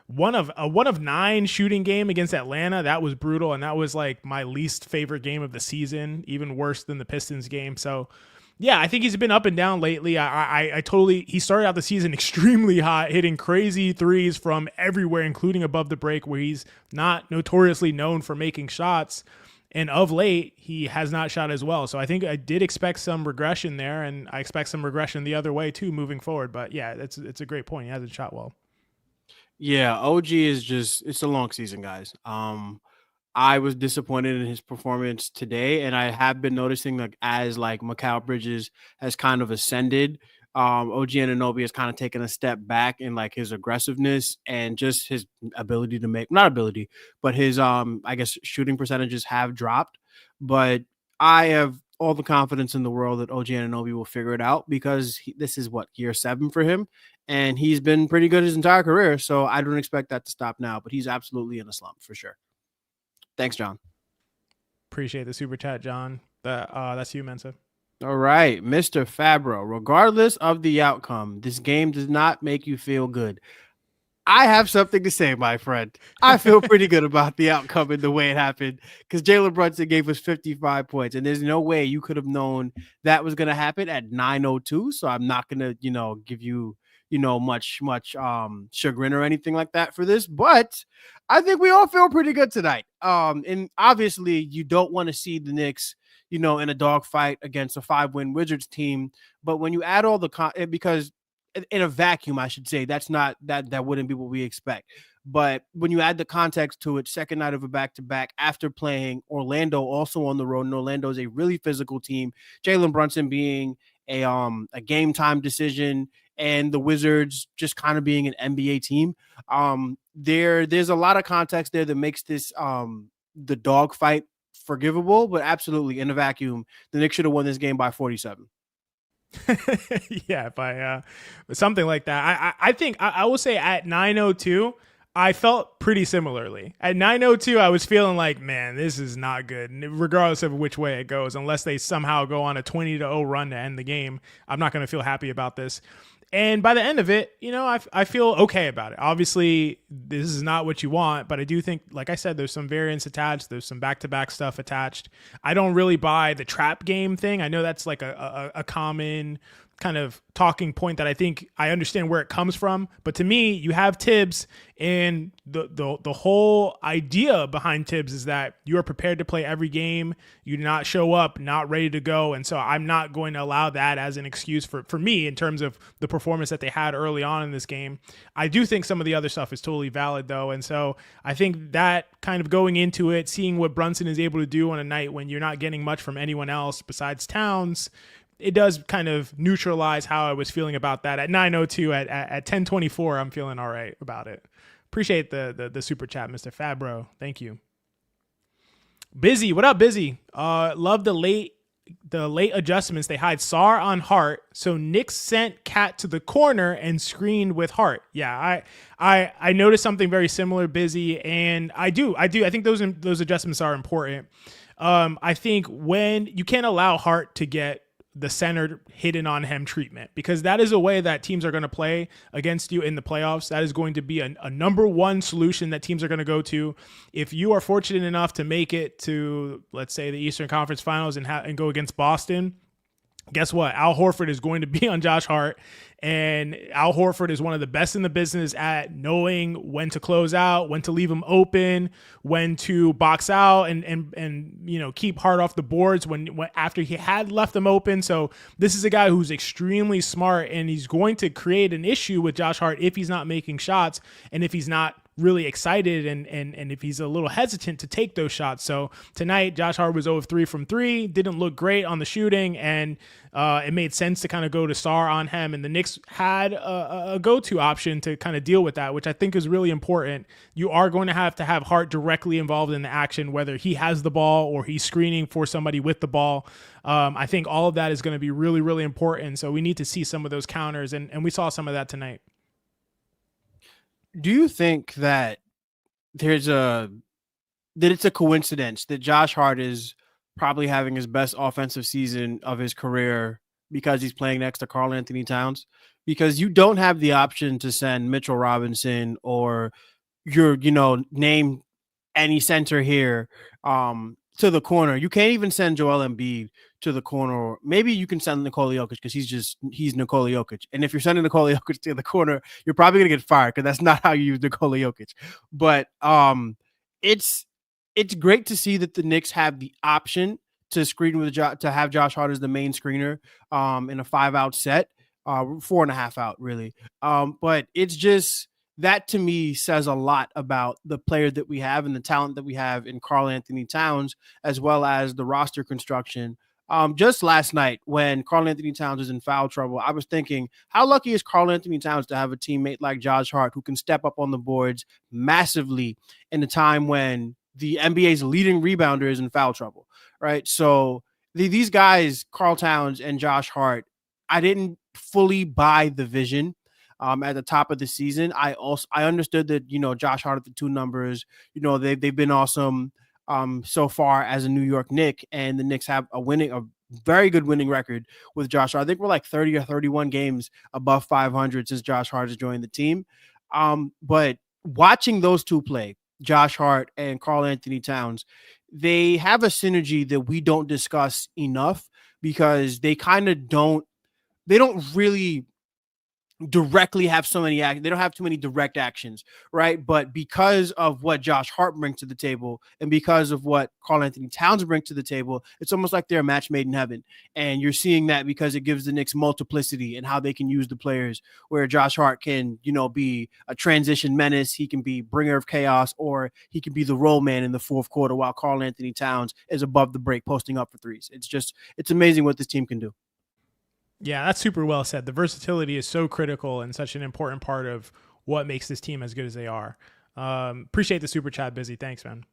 1 of 9 shooting game against Atlanta. That was brutal, and that was like my least favorite game of the season, even worse than the Pistons game. So yeah, I think he's been up and down lately. He started out the season extremely hot, hitting crazy threes from everywhere, including above the break, where he's not notoriously known for making shots. And of late, he has not shot as well. So I think I did expect some regression there, and I expect some regression the other way too moving forward. But yeah, it's a great point. He hasn't shot well. Yeah, OG is it's a long season, guys. I was disappointed in his performance today, and I have been noticing as Mikal Bridges has kind of ascended, OG Anunoby has kind of taken a step back in his aggressiveness and just his ability to but his I guess shooting percentages have dropped. But I have all the confidence in the world that OG Anunoby will figure it out, because this is year 7 for him, and he's been pretty good his entire career. So I don't expect that to stop now, but he's absolutely in a slump for sure. Thanks, John. Appreciate the super chat, John. That's you, Mensa. All right, Mr. Fabro. Regardless of the outcome, this game does not make you feel good. I have something to say, my friend. I feel pretty good about the outcome and the way it happened, because Jalen Brunson gave us 55 points, and there's no way you could have known that was going to happen at 9:02. So I'm not going to, give you, much chagrin or anything like that for this, but I think we all feel pretty good tonight. And obviously you don't want to see the Knicks, in a dogfight against a 5-win Wizards team. But when you add all the because in a vacuum, I should say, that wouldn't be what we expect. But when you add the context to it, second night of a back-to-back after playing Orlando also on the road, and Orlando is a really physical team, Jalen Brunson being a game time decision, and the Wizards just kind of being an NBA team. There's a lot of context there that makes this the dogfight forgivable, but absolutely in a vacuum, the Knicks should have won this game by 47. Yeah, by something like that. I think I will say at 9:02, I felt pretty similarly. At 9:02, I was feeling like, man, this is not good, regardless of which way it goes. Unless they somehow go on a 20-0 run to end the game, I'm not going to feel happy about this. And by the end of it, I feel okay about it. Obviously, this is not what you want, but I do think, like I said, there's some variance attached. There's some back-to-back stuff attached. I don't really buy the trap game thing. I know that's like a common kind of talking point that I think I understand where it comes from. But to me, you have Tibbs, and the whole idea behind Tibbs is that you are prepared to play every game. You do not show up not ready to go. And so I'm not going to allow that as an excuse for me in terms of the performance that they had early on in this game. I do think some of the other stuff is totally valid, though. And so I think that kind of going into it, seeing what Brunson is able to do on a night when you're not getting much from anyone else besides Towns, it does kind of neutralize how I was feeling about that. At 9:02, at 10:24, I'm feeling all right about it. Appreciate the super chat, Mr. Fabro. Thank you. Busy, what up, Busy? Love the late adjustments. They hide Sar on Hart, so Knicks sent Cat to the corner and screened with Hart. Yeah, I noticed something very similar, Busy, and I think those adjustments are important. I think when you can't allow Hart to get the center hidden on him treatment, because that is a way that teams are going to play against you in the playoffs. That is going to be a number one solution that teams are going to go to. If you are fortunate enough to make it to, let's say, the Eastern Conference Finals and go against Boston, guess what? Al Horford is going to be on Josh Hart, and Al Horford is one of the best in the business at knowing when to close out, when to leave him open, when to box out and keep Hart off the boards when after he had left them open. So this is a guy who's extremely smart, and he's going to create an issue with Josh Hart if he's not making shots and if he's not really excited and if he's a little hesitant to take those shots. So tonight, Josh Hart was 0 of 3 from 3, didn't look great on the shooting, and it made sense to kind of go to Sarr on him, and the Knicks had a go-to option to kind of deal with that, which I think is really important. You are going to have Hart directly involved in the action, whether he has the ball or he's screening for somebody with the ball. I think all of that is going to be really, really important. So we need to see some of those counters, and we saw some of that tonight. Do you think that it's a coincidence that Josh Hart is probably having his best offensive season of his career because he's playing next to Karl Anthony Towns? Because you don't have the option to send Mitchell Robinson or name any center here to the corner. You can't even send Joel Embiid to the corner. Or maybe you can send Nikola Jokic because he's Nikola Jokic. And if you're sending Nikola Jokic to the corner, you're probably going to get fired because that's not how you use Nikola Jokic. But it's great to see that the Knicks have the option to screen to have Josh Hart as the main screener in a 5-out set, 4.5 out really. But it's just, that to me says a lot about the player that we have and the talent that we have in Karl Anthony Towns, as well as the roster construction. Just last night when Karl Anthony Towns was in foul trouble, I was thinking, how lucky is Karl Anthony Towns to have a teammate like Josh Hart who can step up on the boards massively in a time when the NBA's leading rebounder is in foul trouble, right? So these guys, Karl Towns and Josh Hart, I didn't fully buy the vision at the top of the season. I understood that, Josh Hart at the 2 numbers, they've been awesome so far as a New York Knick, and the Knicks have a very good winning record with Josh Hart. I think we're like 30 or 31 games above 500 since Josh Hart has joined the team. But watching those two play, Josh Hart and Karl Anthony Towns, they have a synergy that we don't discuss enough because they don't really directly have so many they don't have too many direct actions, right? But because of what Josh Hart brings to the table and because of what Karl Anthony Towns brings to the table, it's almost like they're a match made in heaven. And you're seeing that because it gives the Knicks multiplicity and how they can use the players, where Josh Hart can, be a transition menace, he can be bringer of chaos, or he can be the roll man in the fourth quarter while Karl Anthony Towns is above the break posting up for threes. It's amazing what this team can do. Yeah, that's super well said. The versatility is so critical and such an important part of what makes this team as good as they are. Appreciate the super chat, Busy. Thanks, man.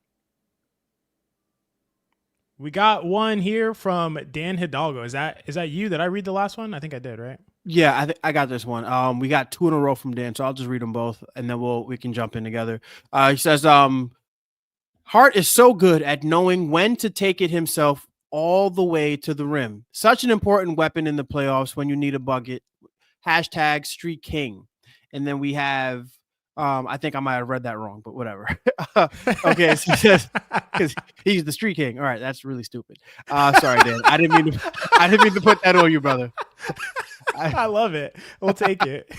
We got one here from Dan Hidalgo. Is that you? Did I read the last one? I think I did, right? Yeah, I got this one. We got 2 in a row from Dan, so I'll just read them both, and then we can jump in together. He says, Hart is so good at knowing when to take it himself all the way to the rim. Such an important weapon in the playoffs when you need a bucket. # Street King. And then we have, I think I might have read that wrong, but whatever. Okay, so he says, because he's the Street King. All right, that's really stupid. Sorry, Dan. I didn't mean to put that on you, brother. I love it. We'll take it.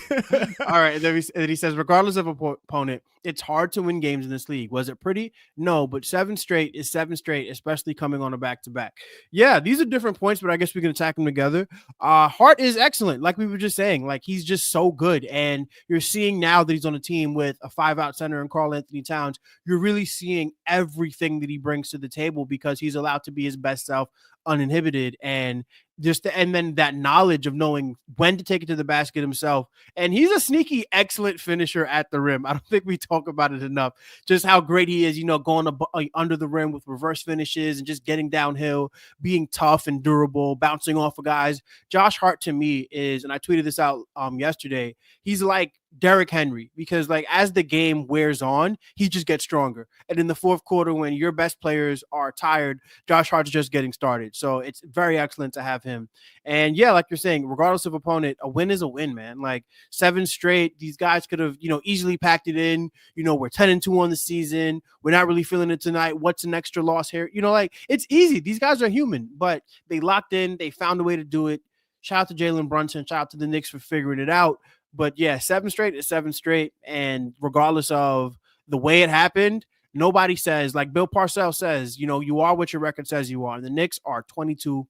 All right. And then he says, regardless of opponent, it's hard to win games in this league. Was it pretty? No, but 7 straight is 7 straight, especially coming on a back-to-back. Yeah, these are different points, but I guess we can attack them together. Hart is excellent, like we were just saying. Like, he's just so good. And you're seeing now that he's on a team with a 5-out center and Karl Anthony Towns, you're really seeing everything that he brings to the table because he's allowed to be his best self uninhibited, and then that knowledge of knowing when to take it to the basket himself. And he's a sneaky, excellent finisher at the rim. I don't think we talk about it enough, just how great he is, going under the rim with reverse finishes and just getting downhill, being tough and durable, bouncing off of guys. Josh Hart to me is, and I tweeted this out yesterday, he's like Derrick Henry, because like as the game wears on, he just gets stronger. And in the fourth quarter, when your best players are tired, Josh Hart's just getting started. So it's very excellent to have him. And yeah, like you're saying, regardless of opponent, a win is a win, man. Like 7 straight, these guys could have, easily packed it in. We're 10-2 on the season. We're not really feeling it tonight. What's an extra loss here? Like it's easy. These guys are human, but they locked in. They found a way to do it. Shout out to Jalen Brunson. Shout out to the Knicks for figuring it out. But yeah, 7 straight is 7 straight. And regardless of the way it happened, nobody says, like Bill Parcells says, you are what your record says you are. And the Knicks are 22-10.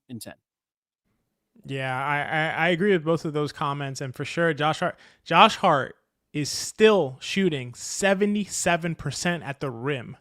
Yeah, I agree with both of those comments. And for sure, Josh Hart is still shooting 77% at the rim.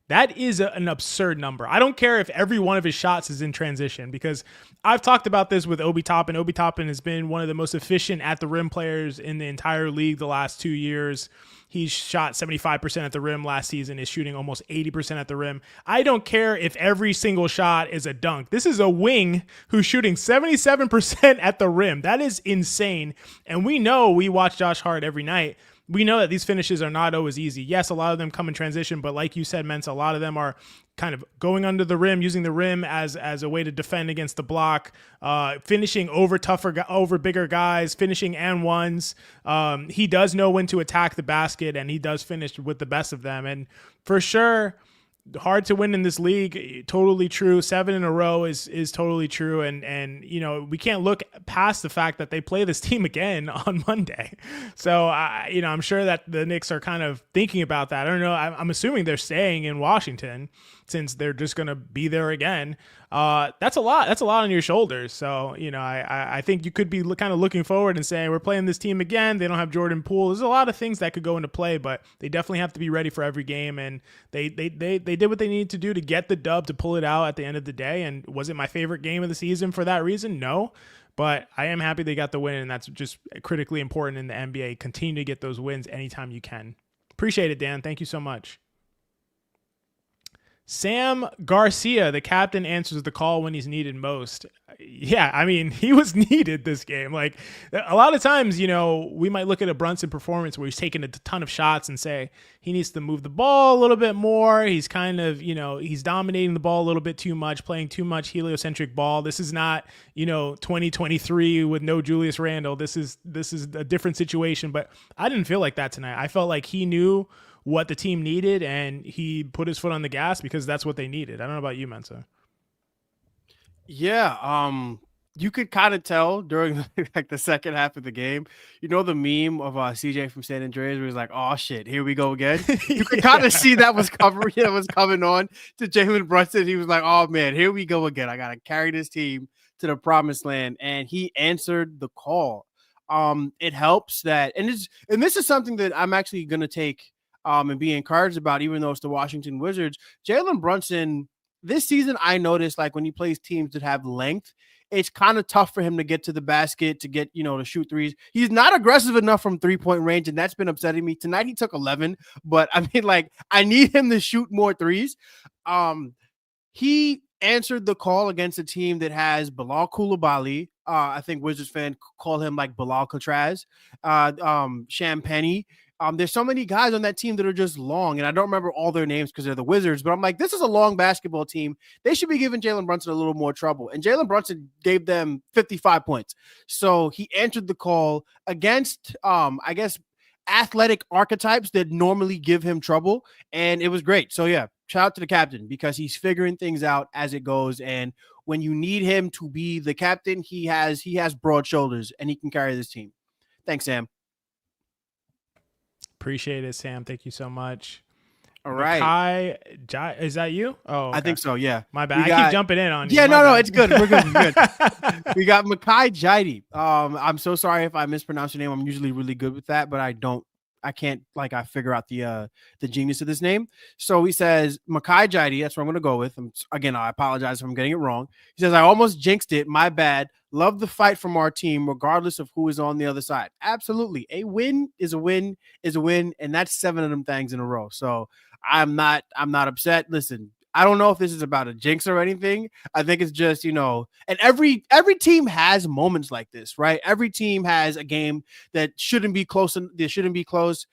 That is an absurd number. I don't care if every one of his shots is in transition, because I've talked about this with Obi Toppin. Obi Toppin has been one of the most efficient at the rim players in the entire league the last 2 years. He's shot 75% at the rim last season, is shooting almost 80% at the rim. I don't care if every single shot is a dunk. This is a wing who's shooting 77% at the rim. That is insane. And we watch Josh Hart every night. We know that these finishes are not always easy. Yes, a lot of them come in transition, but like you said, Mensa, a lot of them are kind of going under the rim, using the rim as a way to defend against the block, finishing over bigger guys, finishing and ones. He does know when to attack the basket, and he does finish with the best of them. And for sure, hard to win in this league. Totally true. 7 in a row is totally true. And we can't look past the fact that they play this team again on Monday. So, I'm sure that the Knicks are kind of thinking about that. I don't know. I'm assuming they're staying in Washington since they're just going to be there again. That's a lot. That's a lot on your shoulders. So, I think you could be kind of looking forward and saying, we're playing this team again. They don't have Jordan Poole. There's a lot of things that could go into play, but they definitely have to be ready for every game. And they did what they needed to do to get the dub, to pull it out at the end of the day. And was it my favorite game of the season for that reason? No, but I am happy they got the win. And that's just critically important in the NBA. Continue to get those wins anytime you can. Appreciate it, Dan. Thank you so much. Sam Garcia, the captain, answers the call when he's needed most. Yeah, I mean, he was needed this game. Like, a lot of times, we might look at a Brunson performance where he's taking a ton of shots and say he needs to move the ball a little bit more. He's kind of, he's dominating the ball a little bit too much, playing too much heliocentric ball. This is not, 2023 with no Julius Randle. This is a different situation, but I didn't feel like that tonight. I felt like he knew what the team needed, and he put his foot on the gas because that's what they needed. I don't know about you, Mensa. Yeah, you could kind of tell during like the second half of the game. The meme of CJ from San Andreas where he's like, "Oh shit, here we go again." You could kind of see that was coming on to Jalen Brunson. He was like, "Oh man, here we go again. I gotta carry this team to the promised land," and he answered the call. It helps that, and this is something that I'm actually gonna take and be encouraged about, even though it's the Washington Wizards. Jalen Brunson, this season, I noticed, like, when he plays teams that have length, it's kind of tough for him to get to the basket, to get, to shoot threes. He's not aggressive enough from 3-point range, and that's been upsetting me. Tonight, he took 11, but I mean, like, I need him to shoot more threes. He answered the call against a team that has Bilal Coulibaly. I think Wizards fans call him like Bilal Cotraz, Champagny. There's so many guys on that team that are just long, and I don't remember all their names because they're the Wizards, but I'm like, this is a long basketball team. They should be giving Jalen Brunson a little more trouble. And Jalen Brunson gave them 55 points. So he answered the call against, I guess, athletic archetypes that normally give him trouble, and it was great. So yeah, shout out to the captain because he's figuring things out as it goes. And when you need him to be the captain, he has broad shoulders and he can carry this team. Thanks, Sam. Appreciate it, Sam. Thank you so much. All right. Is that you? Oh, okay. I think so. Yeah. My bad. I keep jumping in on you. Yeah, no, it's good. We're good. We got Makai Jaidi. I'm so sorry if I mispronounced your name. I'm usually really good with that, but I can't I figure out the genius of this name. So he says Makai Jaidi. That's what I'm going to go with. I apologize if I'm getting it wrong. He says, I almost jinxed it. My bad. Love the fight from our team, regardless of who is on the other side. Absolutely. A win is a win is a win. And that's 7 of them things in a row. So I'm not upset. Listen, I don't know if this is about a jinx or anything. I think it's just, and every team has moments like this, right? Every team has a game that shouldn't be close and they shouldn't be close.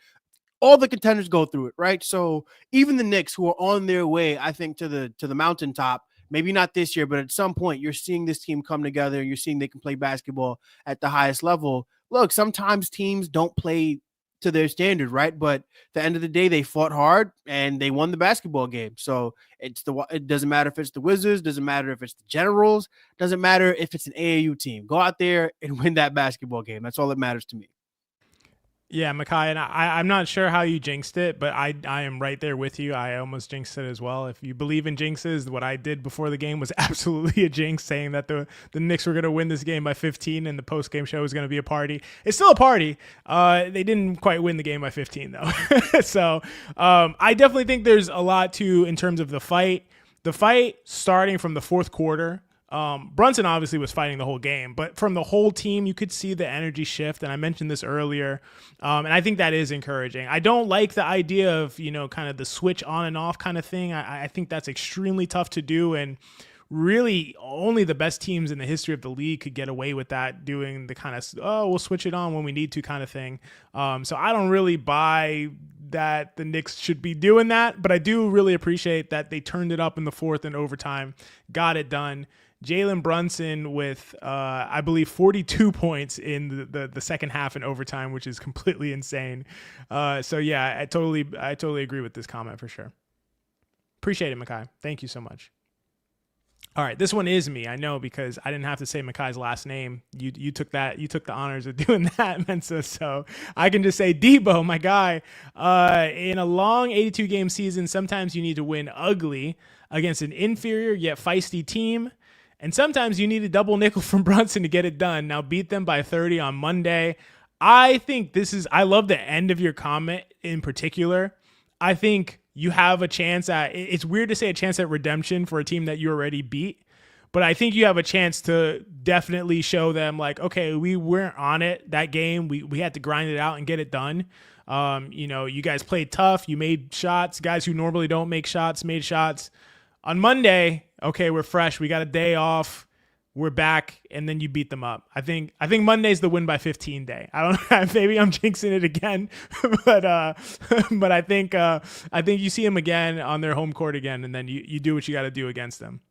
All the contenders go through it, right? So even the Knicks, who are on their way, I think, to the mountaintop, maybe not this year, but at some point, you're seeing this team come together. You're seeing they can play basketball at the highest level. Look, sometimes teams don't play to their standard, right? But at the end of the day, they fought hard and they won the basketball game. So it doesn't matter if it's the Wizards, doesn't matter if it's the Generals, doesn't matter if it's an AAU team. Go out there and win that basketball game. That's all that matters to me. Yeah, Makai, and I'm not sure how you jinxed it, but I am right there with you. I almost jinxed it as well. If you believe in jinxes, what I did before the game was absolutely a jinx, saying that the Knicks were going to win this game by 15 and the post-game show was going to be a party. It's still a party. They didn't quite win the game by 15, though. So I definitely think there's a lot to in terms of the fight. The fight starting from the fourth quarter. Brunson obviously was fighting the whole game, but from the whole team, you could see the energy shift. And I mentioned this earlier. And I think that is encouraging. I don't like the idea of, kind of the switch on and off kind of thing. I think that's extremely tough to do. And really only the best teams in the history of the league could get away with that, doing the kind of, we'll switch it on when we need to kind of thing. So I don't really buy that the Knicks should be doing that, but I do really appreciate that they turned it up in the fourth and overtime, got it done. Jalen Brunson with, I believe, 42 points in the second half and overtime, which is completely insane. So yeah, I totally agree with this comment for sure. Appreciate it, Makai. Thank you so much. All right, this one is me. I know, because I didn't have to say Makai's last name. You took that. You took the honors of doing that, Mensa. So I can just say Debo, my guy. In a long 82 game season, sometimes you need to win ugly against an inferior yet feisty team. And sometimes you need a double nickel from Brunson to get it done. Now beat them by 30 on Monday. I think I love the end of your comment in particular. I think you have a chance it's weird to say a chance at redemption for a team that you already beat, but I think you have a chance to definitely show them like, okay, we weren't on it that game. We had to grind it out and get it done. You guys played tough. You made shots. Guys who normally don't make shots made shots. On Monday, okay, we're fresh. We got a day off. We're back, and then you beat them up. I think Monday's the win by 15 day. I don't know. Maybe I'm jinxing it again, but I think you see them again on their home court again, and then you do what you got to do against them.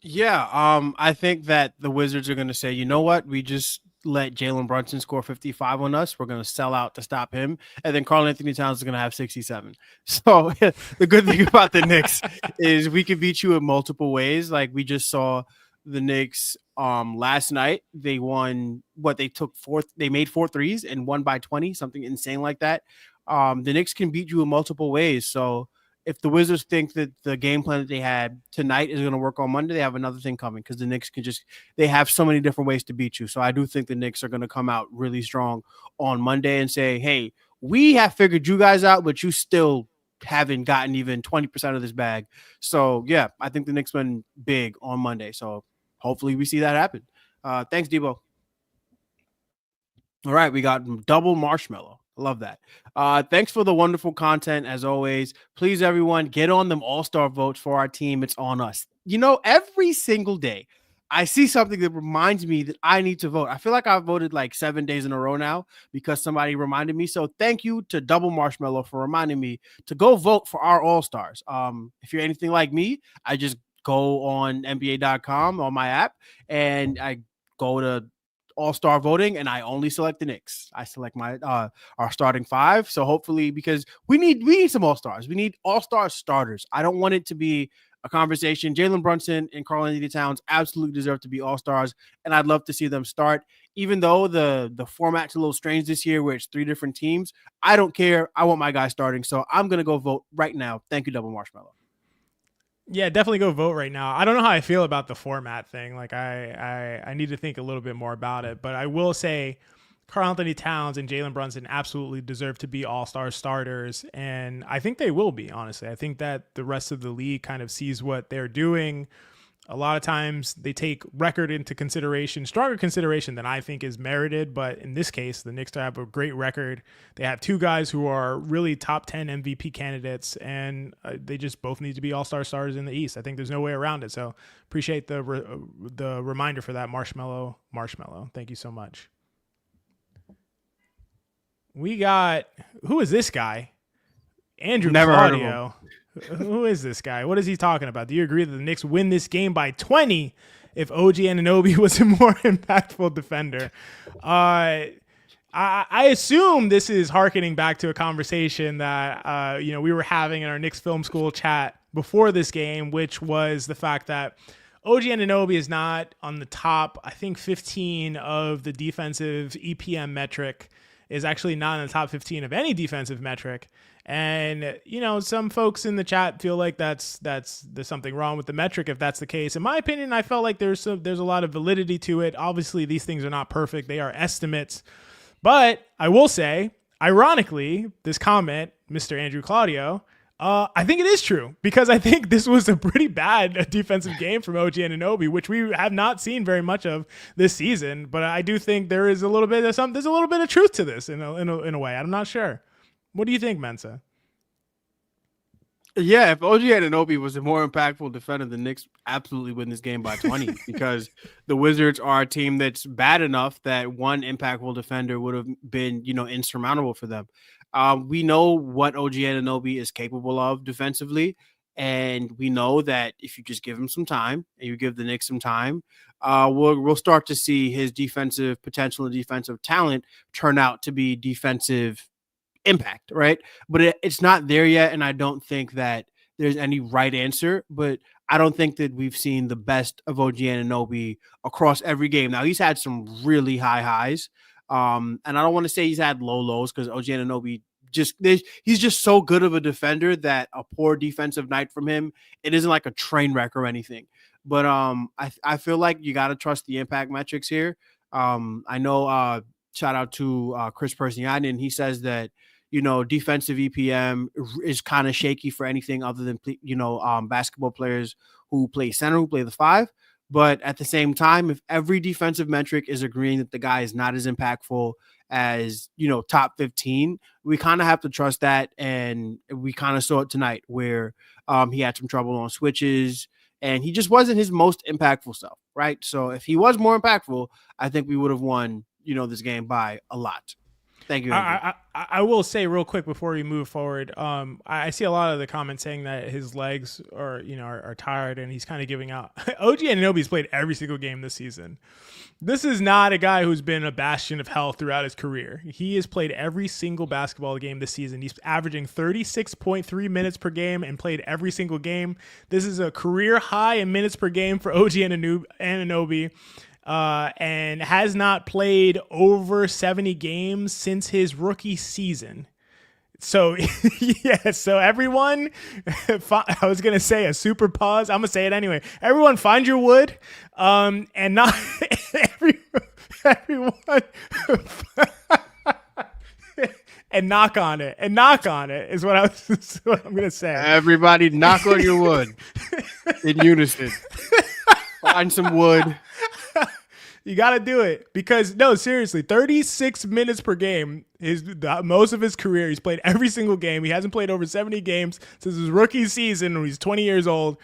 Yeah, I think that the Wizards are going to say, you know what, we just let Jalen Brunson score 55 on us. We're going to sell out to stop him. And then Karl-Anthony Towns is going to have 67. So the good thing about the Knicks is we can beat you in multiple ways. Like we just saw the Knicks last night. They won they made 4 threes and won by 20, something insane like that. The Knicks can beat you in multiple ways. So if the Wizards think that the game plan that they had tonight is going to work on Monday, they have another thing coming, because the Knicks they have so many different ways to beat you. So I do think the Knicks are going to come out really strong on Monday and say, hey, we have figured you guys out, but you still haven't gotten even 20% of this bag. So yeah, I think the Knicks win big on Monday. So hopefully we see that happen. Thanks, Debo. All right, we got double marshmallow. Love that. Thanks for the wonderful content as always. Please, everyone, get on them all-star votes for our team. It's on us. Every single day I see something that reminds me that I need to vote. I feel like I've voted like 7 days in a row now because somebody reminded me. So thank you to Double Marshmallow for reminding me to go vote for our all-stars. If you're anything like me, I just go on NBA.com on my app and I go to all-star voting, and I only select the Knicks. I select my our starting 5. So hopefully, because we need some all-stars. We need all-star starters. I don't want it to be a conversation. Jalen Brunson and Karl-Anthony Towns absolutely deserve to be all-stars, and I'd love to see them start. Even though the format's a little strange this year where it's 3 different teams, I don't care. I want my guy starting, so I'm going to go vote right now. Thank you, Double Marshmallow. Yeah, definitely go vote right now. I don't know how I feel about the format thing. Like I need to think a little bit more about it, but I will say Karl-Anthony Towns and Jalen Brunson absolutely deserve to be all-star starters, and I think they will be, honestly. I think that the rest of the league kind of sees what they're doing. A lot of times they take record into consideration, stronger consideration than I think is merited. But in this case, the Knicks have a great record. They have two guys who are really top 10 MVP candidates, and they just both need to be all-star stars in the East. I think there's no way around it. So appreciate the reminder for that, Marshmallow. Thank you so much. We got, who is this guy? Andrew Never Claudio. heard of him. Who is this guy? What is he talking about? Do you agree that the Knicks win this game by 20 if OG Anunoby was a more impactful defender? I assume this is hearkening back to a conversation that we were having in our Knicks Film School chat before this game, which was the fact that OG Anunoby is not on the top, I think 15 of the defensive EPM metric, is actually not in the top 15 of any defensive metric. And, some folks in the chat feel like there's something wrong with the metric if that's the case. In my opinion, I felt like there's a lot of validity to it. Obviously, these things are not perfect. They are estimates. But I will say, ironically, this comment, Mr. Andrew Claudio, I think it is true, because I think this was a pretty bad defensive game from OG Anunoby, which we have not seen very much of this season. But I do think there is a little bit of there's a little bit of truth to this in a way. I'm not sure. What do you think, Mensa? Yeah, if OG Anunoby was a more impactful defender, the Knicks absolutely win this game by 20 because the Wizards are a team that's bad enough that one impactful defender would have been, insurmountable for them. We know what OG Anunoby is capable of defensively, and we know that if you just give him some time and you give the Knicks some time, we'll start to see his defensive potential and defensive talent turn out to be defensive impact, right? But it's not there yet, and I don't think that there's any right answer, but I don't think that we've seen the best of OG Anunoby across every game. Now, he's had some really high highs, and I don't want to say he's had low lows, because OG Anunoby he's just so good of a defender that a poor defensive night from him, it isn't like a train wreck or anything. But I feel like you got to trust the impact metrics here. I know shout out to Chris Persiani, and he says that defensive EPM is kind of shaky for anything other than basketball players who play center, who play the five. But at the same time, if every defensive metric is agreeing that the guy is not as impactful as top 15, we kind of have to trust that. And we kind of saw it tonight where he had some trouble on switches, and he just wasn't his most impactful self, right? So if he was more impactful, I think we would have won this game by a lot. Thank you. I will say real quick before we move forward, I see a lot of the comments saying that his legs are tired and he's kind of giving out. OG Anunoby's played every single game this season. This is not a guy who's been a bastion of health throughout his career. He has played every single basketball game this season. He's averaging 36.3 minutes per game and played every single game. This is a career high in minutes per game for OG Anunoby. And has not played over 70 games since his rookie season. So, yeah, so everyone, I was going to say a super pause. I'm going to say it anyway. Everyone find your wood, and not everyone, and knock on it. And knock on it is what I'm going to say. Everybody knock on your wood in unison. Find some wood. You got to do it because, no, seriously, 36 minutes per game is most of his career. He's played every single game. He hasn't played over 70 games since his rookie season when he's 20 years old.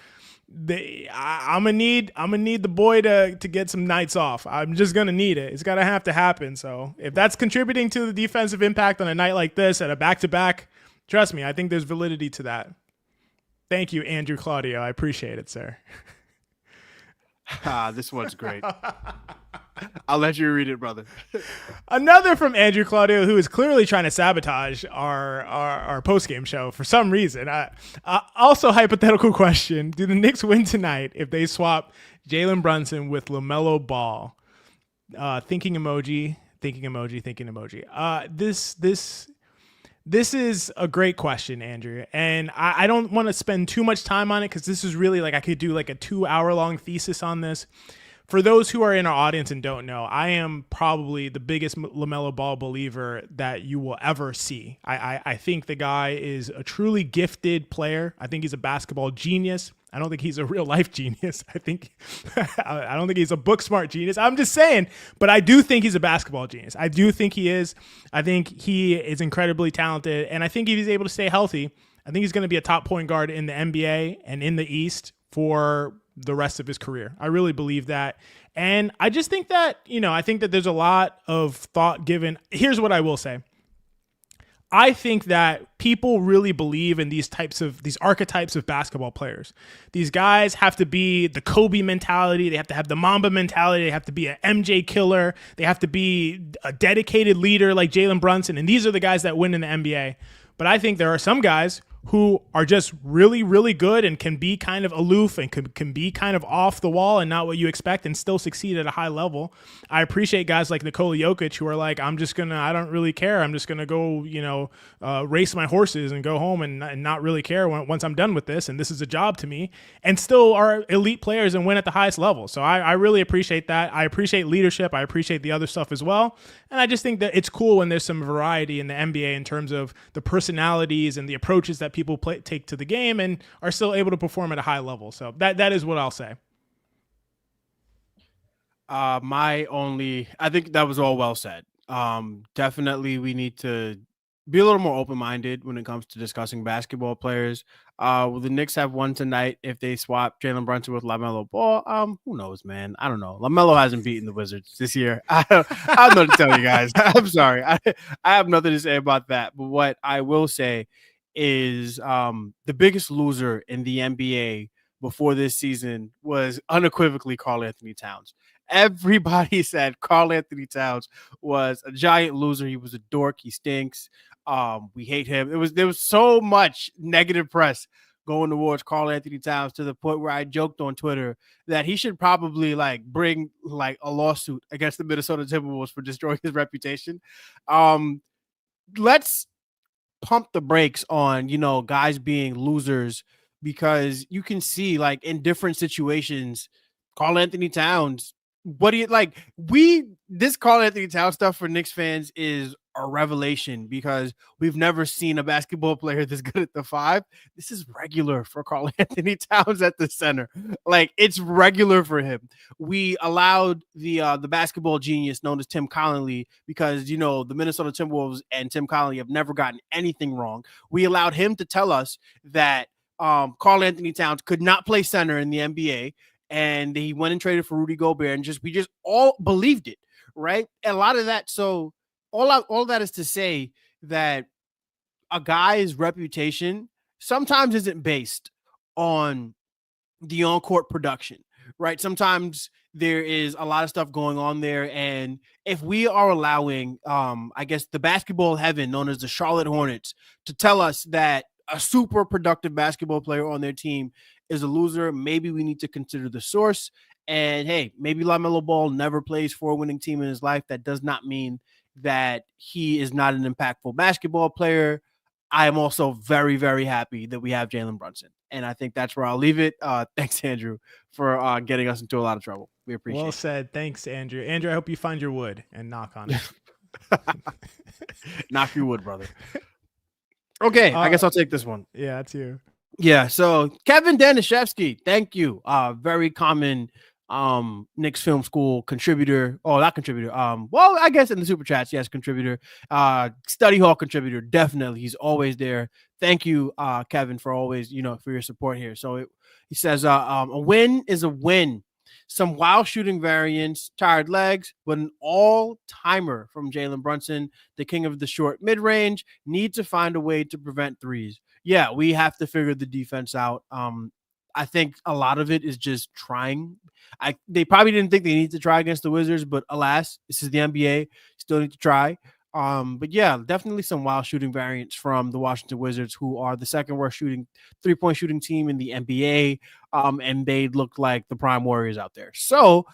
I'm gonna need the boy to get some nights off. I'm just gonna need it. It's gotta have to happen. So if that's contributing to the defensive impact on a night like this at a back-to-back, trust me, I think there's validity to that. Thank you, Andrew Claudio. I appreciate it, sir. This one's great. I'll let you read it, brother. Another from Andrew Claudio, who is clearly trying to sabotage our post-game show for some reason. Also, hypothetical question. Do the Knicks win tonight if they swap Jalen Brunson with LaMelo Ball? Thinking emoji. This is a great question, Andrew. And I don't want to spend too much time on it because this is really like I could do like a 2-hour long thesis on this. for those who are in our audience and don't know, I am probably the biggest LaMelo Ball believer that you will ever see. I think the guy is a truly gifted player. I think he's a basketball genius. I don't think he's a real life genius. I don't think he's a book smart genius. I'm just saying, but I do think he's a basketball genius. I do think he is. I think he is incredibly talented. And I think if he's able to stay healthy, I think he's going to be a top point guard in the NBA and in the East for the rest of his career. I really believe that. And I just think that, I think that there's a lot of thought given. Here's what I will say. I think that people really believe in these archetypes of basketball players. These guys have to be the Kobe mentality. They have to have the Mamba mentality. They have to be an MJ killer. They have to be a dedicated leader like Jalen Brunson. And these are the guys that win in the NBA. But I think there are some guys who are just really, really good and can be kind of aloof and can be kind of off the wall and not what you expect and still succeed at a high level. I appreciate guys like Nikola Jokic who are like, I don't really care. I'm just going to go, race my horses and go home and not really care once I'm done with this. And this is a job to me, and still are elite players and win at the highest level. So I really appreciate that. I appreciate leadership. I appreciate the other stuff as well. And I just think that it's cool when there's some variety in the NBA in terms of the personalities and the approaches that people take to the game and are still able to perform at a high level. So that is what I'll say. I think that was all well said. Definitely we need to be a little more open-minded when it comes to discussing basketball players. Will the Knicks have one tonight if they swap Jalen Brunson with LaMelo Ball? Who knows, man? I don't know. LaMelo hasn't beaten the Wizards this year. I have nothing to tell you guys. I'm sorry. I have nothing to say about that. But what I will say is the biggest loser in the NBA before this season was unequivocally Karl-Anthony Towns. Everybody said Karl-Anthony Towns was a giant loser. He was a dork. He stinks. We hate him. There was so much negative press going towards Karl-Anthony Towns to the point where I joked on Twitter that he should probably bring a lawsuit against the Minnesota Timberwolves for destroying his reputation. Let's pump the brakes on, guys being losers, because you can see in different situations, Karl-Anthony Towns, this Karl-Anthony Towns stuff for Knicks fans is a revelation, because we've never seen a basketball player that's good at the 5. This is regular for Karl-Anthony Towns at the center. It's regular for him. We allowed the basketball genius known as Tim Connelly, because the Minnesota Timberwolves and Tim Connelly have never gotten anything wrong. We allowed him to tell us that Karl-Anthony Towns could not play center in the NBA, and he went and traded for Rudy Gobert, and we just all believed it, right? A lot of that. So all that is to say that a guy's reputation sometimes isn't based on the on-court production, right? Sometimes there is a lot of stuff going on there, and if we are allowing, the basketball heaven known as the Charlotte Hornets to tell us that a super productive basketball player on their team is a loser, maybe we need to consider the source. And hey, maybe LaMelo Ball never plays for a winning team in his life. That does not mean that he is not an impactful basketball player. I am also very, very happy that we have Jalen Brunson. And I think that's where I'll leave it. Thanks, Andrew, for getting us into a lot of trouble. We appreciate it. Well said. Thanks, Andrew. Andrew, I hope you find your wood and knock on it. Knock your wood, brother. Okay, I guess I'll take this one. Yeah, that's you. Yeah, so Kevin Danishevsky, thank you. Very common Knicks Film School contributor. Oh, not contributor. Well, I guess in the super chats, yes, contributor. Study hall contributor, definitely. He's always there. Thank you, Kevin, for always, for your support here. So he says, a win is a win. Some wild shooting variants, tired legs, but an all-timer from Jalen Brunson, the king of the short mid-range, need to find a way to prevent threes. Yeah, we have to figure the defense out. I think a lot of it is just trying. They probably didn't think they need to try against the Wizards, but alas, this is the NBA. Still need to try. But yeah, definitely some wild shooting variants from the Washington Wizards, who are the second worst three-point shooting team in the NBA. And they looked like the prime warriors out there. So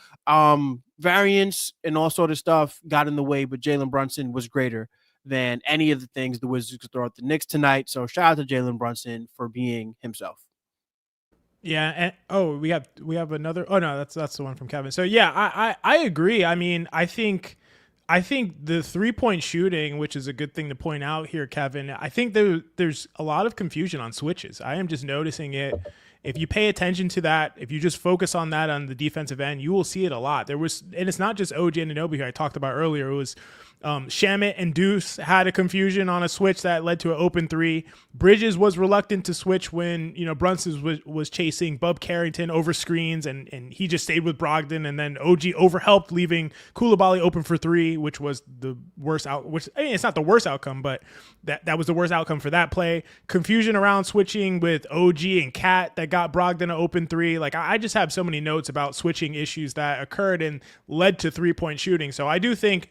variants and all sort of stuff got in the way, but Jalen Brunson was greater than any of the things the Wizards could throw at the Knicks tonight. So shout out to Jalen Brunson for being himself. Yeah, and we have another. Oh no, that's the one from Kevin. So yeah, I agree. I mean, I think the 3-point shooting, which is a good thing to point out here, Kevin. I think there's a lot of confusion on switches. I am just noticing it. If you pay attention to that, if you just focus on that on the defensive end, you will see it a lot. And it's not just OG Anunoby who I talked about earlier. It was Shamit and Deuce had a confusion on a switch that led to an open three. Bridges was reluctant to switch when Brunson was chasing Bub Carrington over screens, and he just stayed with Brogdon, and then OG overhelped, leaving Koulibaly open for three, which was the worst out. Which, I mean, it's not the worst outcome, but that was the worst outcome for that play. Confusion around switching with OG and Cat that got Brogdon an open three. Like, I just have so many notes about switching issues that occurred and led to 3-point shooting. So I do think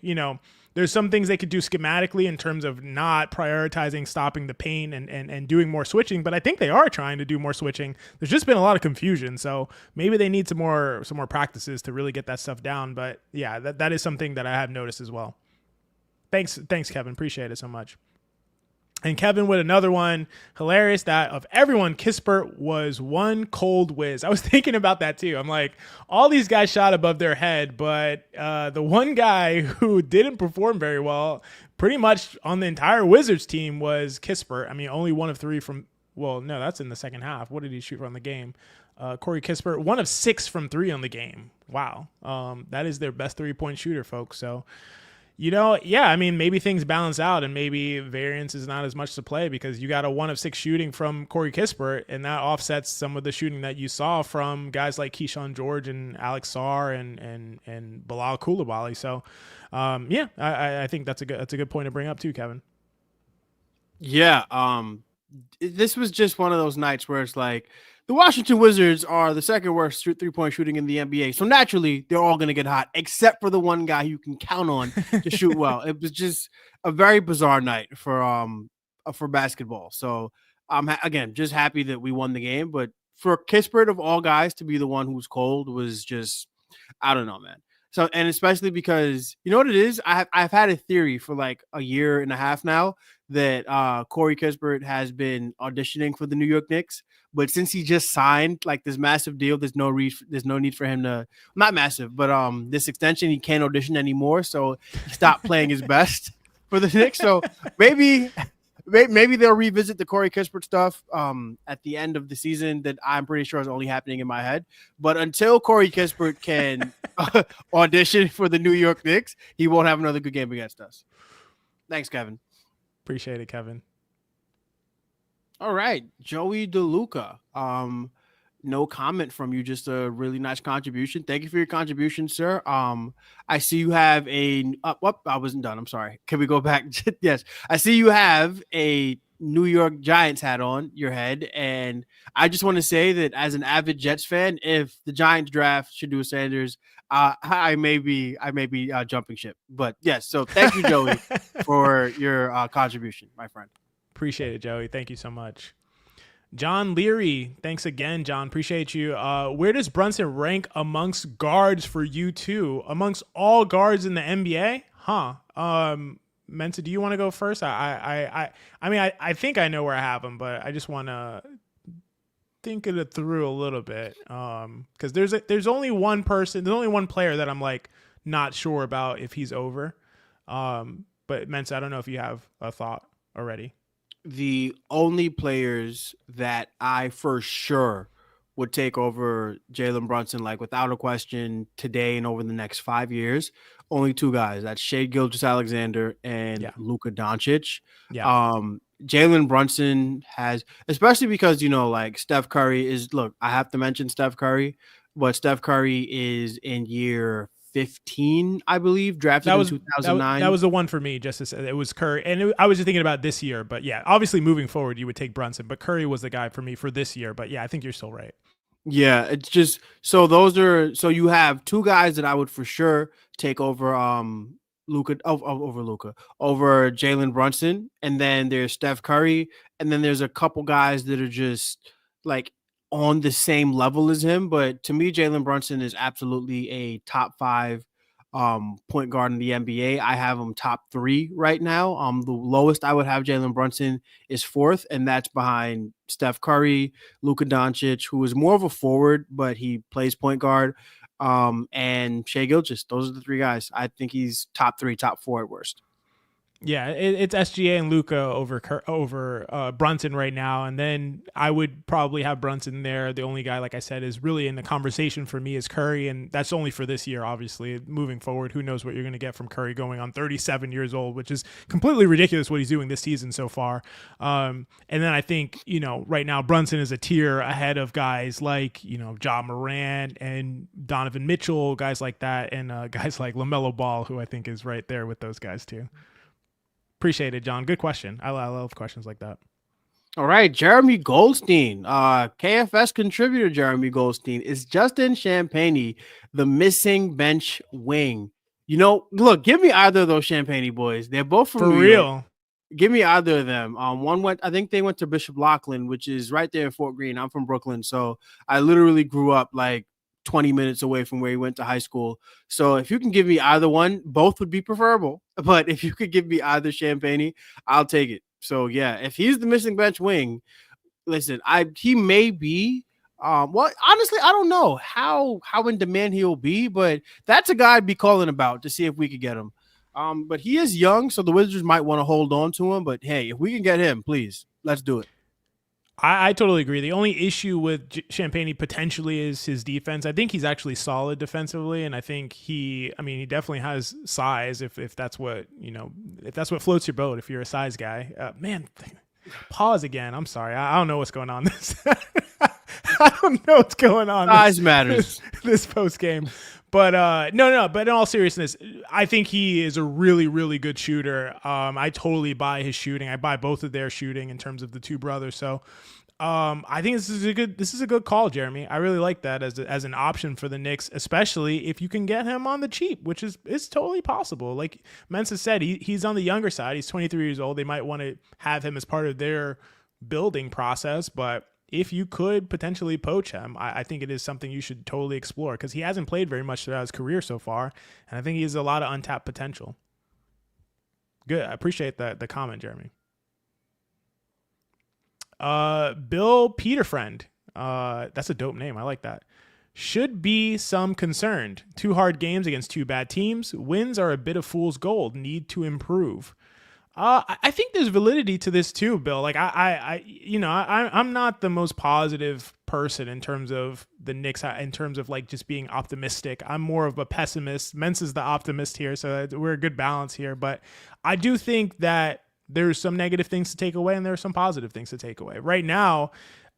there's some things they could do schematically in terms of not prioritizing stopping the paint and doing more switching, but I think they are trying to do more switching. There's just been a lot of confusion, so maybe they need some more practices to really get that stuff down. But yeah, that is something that I have noticed as well. Thanks, Kevin. Appreciate it so much. And Kevin with another one, hilarious, that of everyone, Kispert was one cold whiz. I was thinking about that too. I'm like, all these guys shot above their head, but the one guy who didn't perform very well pretty much on the entire Wizards team was Kispert. I mean, only 1 of 3 from, well, no, that's in the second half. What did he shoot from the game? Corey Kispert, 1 of 6 from 3 on the game. Wow. That is their best 3-point shooter, folks. So, yeah, I mean, maybe things balance out and maybe variance is not as much to play because you got a 1 of 6 shooting from Corey Kispert, and that offsets some of the shooting that you saw from guys like Keyshawn George and Alex Sarr and Bilal Koulibaly. So, yeah, I think that's a good point to bring up too, Kevin. Yeah, this was just one of those nights where it's like the Washington Wizards are the second worst 3-point shooting in the NBA. So naturally, they're all going to get hot, except for the one guy you can count on to shoot well. It was just a very bizarre night for basketball. So I'm again just happy that we won the game. But for Kispert of all guys to be the one who's cold was just, I don't know, man. So, and especially because you know what it is, I've had a theory for like a year and a half now that Corey Kispert has been auditioning for the New York Knicks, but since he just signed like this massive deal, there's no need for him to, not massive, but this extension, he can't audition anymore, so he stopped playing his best for the Knicks. So maybe they'll revisit the Corey Kispert stuff at the end of the season that I'm pretty sure is only happening in my head. But until Corey Kispert can audition for the New York Knicks, he won't have another good game against us. Thanks, Kevin. Appreciate it, Kevin. All right, Joey DeLuca. No comment from you, just a really nice contribution. Thank you for your contribution, sir. I see you have I wasn't done. I'm sorry. Can we go back? Yes. I see you have a New York Giants hat on your head. And I just want to say that as an avid Jets fan, if the Giants draft Shedeur Sanders, I may be jumping ship. But yes, so thank you, Joey, for your contribution, my friend. Appreciate it, Joey. Thank you so much. John Leary, thanks again, John. Appreciate you. Where does Brunson rank amongst guards for you two? Amongst all guards in the NBA? Mensa, do you want to go first? I mean, I think I know where I have him, but I just want to think it through a little bit. Because there's only one player that I'm like not sure about if he's over. But Mensa, I don't know if you have a thought already. The only players that I for sure would take over Jalen Brunson, like without a question, today and over the next 5 years, only 2 guys. That's Shai Gilgeous-Alexander and Luka Doncic. Yeah. Jalen Brunson has, especially because, like Steph Curry is, look, I have to mention Steph Curry, but Steph Curry is in year 15, I believe, drafted in 2009. That was the one for me, just to say. It was Curry. And I was just thinking about this year. But yeah, obviously moving forward, you would take Brunson. But Curry was the guy for me for this year. But yeah, I think you're still right. Yeah, it's just so you have 2 guys that I would for sure take over over Jalen Brunson, and then there's Steph Curry, and then there's a couple guys that are just like on the same level as him. But to me, Jalen Brunson is absolutely a top 5 point guard in the NBA. I have him top 3 right now. The lowest I would have Jalen Brunson is 4th, and that's behind Steph Curry, Luka Doncic, who is more of a forward, but he plays point guard, and Shai Gilgeous. Those are the 3 guys. I think he's top 3, top 4 at worst. Yeah, it's SGA and Luka over Brunson right now, and then I would probably have Brunson there. The only guy, like I said, is really in the conversation for me is Curry, and that's only for this year, obviously. Moving forward, who knows what you're going to get from Curry going on 37 years old, which is completely ridiculous what he's doing this season so far. And then I think, right now Brunson is a tier ahead of guys like, Ja Morant and Donovan Mitchell, guys like that, and guys like LaMelo Ball, who I think is right there with those guys too. Appreciate it, John. Good question. I love questions like that. All right, Jeremy Goldstein, KFS contributor Jeremy Goldstein. Is Justin Champagnie the missing bench wing? Look, give me either of those Champagnie boys. They're both from New York. Give me either of them. I think they went to Bishop Loughlin, which is right there in Fort Greene. I'm from Brooklyn, so I literally grew up like 20 minutes away from where he went to high school. So if you can give me either one, both would be preferable. But if you could give me either Champagnie, I'll take it. So yeah, if he's the missing bench wing, listen, he may be. Well, honestly, I don't know how in demand he'll be, but that's a guy I'd be calling about to see if we could get him. But he is young, so the Wizards might want to hold on to him. But hey, if we can get him, please, let's do it. I totally agree. The only issue with Champagnie potentially is his defense. I think he's actually solid defensively, and I think he definitely has size if that's what, if that's what floats your boat, if you're a size guy. Pause again. I'm sorry. I don't know what's going on. I don't know what's going on. Size matters. This post game. But no. But in all seriousness, I think he is a really, really good shooter. I totally buy his shooting. I buy both of their shooting in terms of the two brothers. So I think this is a good call, Jeremy. I really like that as an option for the Knicks, especially if you can get him on the cheap, which is totally possible. Like Mensa said, he's on the younger side. He's 23 years old. They might want to have him as part of their building process, but if you could potentially poach him, I think it is something you should totally explore because he hasn't played very much throughout his career so far, and I think he has a lot of untapped potential. Good. I appreciate the comment, Jeremy. Bill Peterfriend. That's a dope name. I like that. Should be some concerned. 2 hard games against 2 bad teams. Wins are a bit of fool's gold. Need to improve. I think there's validity to this too, Bill. Like I'm not the most positive person in terms of the Knicks, in terms of like just being optimistic. I'm more of a pessimist. Mensa's the optimist here, so we're a good balance here. But I do think that there's some negative things to take away and there are some positive things to take away. Right now,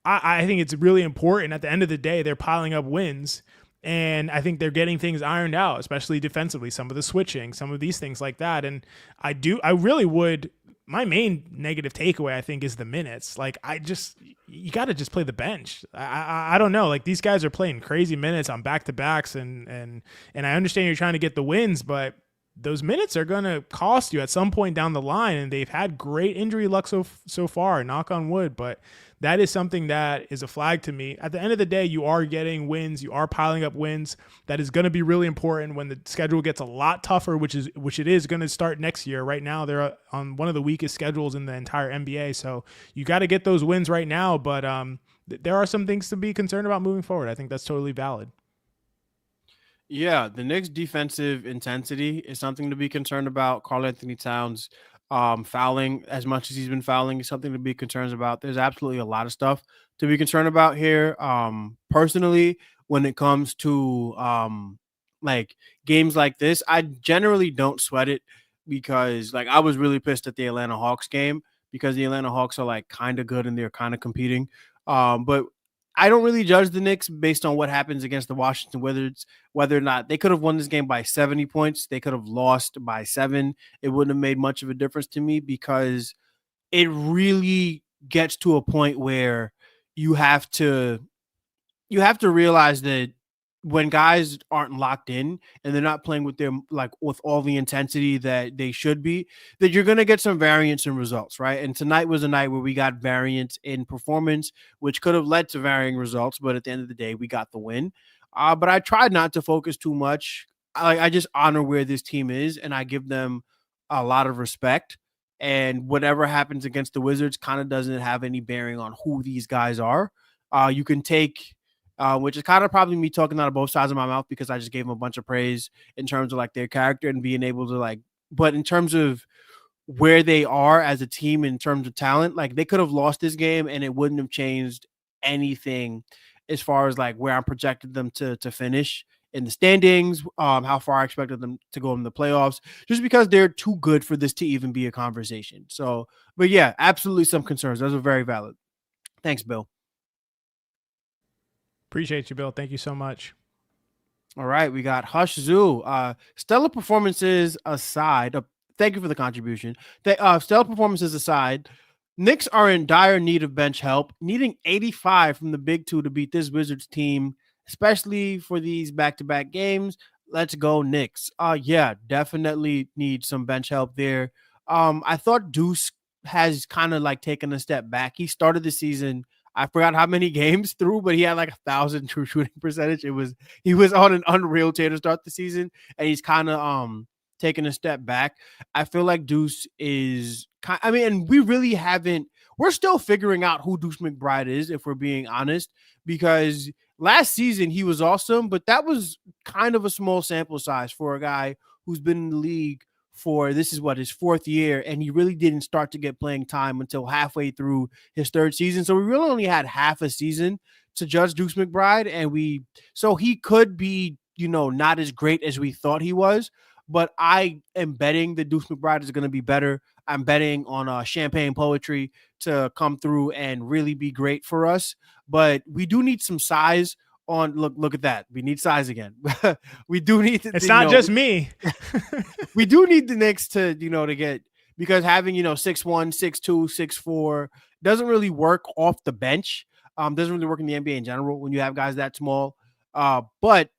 I think it's really important. At the end of the day, they're piling up wins. And I think they're getting things ironed out, especially defensively, some of the switching, some of these things like that. And my main negative takeaway, I think, is the minutes. Like, you got to just play the bench. I don't know. Like, these guys are playing crazy minutes on back-to-backs, and I understand you're trying to get the wins, but those minutes are going to cost you at some point down the line, and they've had great injury luck so far, knock on wood, but that is something that is a flag to me. At the end of the day, you are getting wins. You are piling up wins. That is going to be really important when the schedule gets a lot tougher, which it is going to start next year. Right now, they're on one of the weakest schedules in the entire NBA. So you got to get those wins right now. But there are some things to be concerned about moving forward. I think that's totally valid. Yeah, the Knicks' defensive intensity is something to be concerned about. Karl-Anthony Towns fouling as much as he's been fouling is something to be concerned about. There's absolutely a lot of stuff to be concerned about here. Personally, when it comes to like games like this, I generally don't sweat it because like I was really pissed at the Atlanta Hawks game because the Atlanta Hawks are like kind of good and they're kind of competing. But I don't really judge the Knicks based on what happens against the Washington Wizards, whether or not they could have won this game by 70 points. They could have lost by 7. It wouldn't have made much of a difference to me because it really gets to a point where you have to realize that when guys aren't locked in and they're not playing with with all the intensity that they should be, that you're going to get some variance in results, right? And tonight was a night where we got variance in performance, which could have led to varying results. But at the end of the day, we got the win. But I tried not to focus too much I just honor where this team is, and I give them a lot of respect. And whatever happens against the Wizards kind of doesn't have any bearing on who these guys are. You can take, which is kind of probably me talking out of both sides of my mouth because I just gave them a bunch of praise in terms of like their character and being able to like, but in terms of where they are as a team in terms of talent, like they could have lost this game and it wouldn't have changed anything as far as like where I projected them to finish in the standings, how far I expected them to go in the playoffs, just because they're too good for this to even be a conversation. So, but yeah, absolutely some concerns. Those are very valid. Thanks, Bill. Appreciate you, Bill. Thank you so much. All right, we got Hush Zoo. Stellar performances aside, thank you for the contribution. Stellar performances aside, Knicks are in dire need of bench help, needing 85 from the Big Two to beat this Wizards team, especially for these back-to-back games. Let's go Knicks. Yeah, definitely need some bench help there. I thought Deuce has kind of like taken a step back. He started the season, I forgot how many games through, but he had like 1,000 true shooting percentage. He was on an unreal tear to start the season, and he's kind of taking a step back. I feel like Deuce is and we really haven't, we're still figuring out who Deuce McBride is, if we're being honest, because last season he was awesome, but that was kind of a small sample size for a guy who's been in the league for his 4th year, and he really didn't start to get playing time until halfway through his 3rd season. So we really only had half a season to judge Deuce McBride, and so he could be, not as great as we thought he was. But I am betting that Deuce McBride is going to be better. I'm betting on Champagne Poetry to come through and really be great for us. But we do need some size on. Look at that. We need size again. We do need. It's not just me. We do need the Knicks to to get, because having 6'1", 6'2", 6'4" doesn't really work off the bench. Doesn't really work in the NBA in general when you have guys that small. But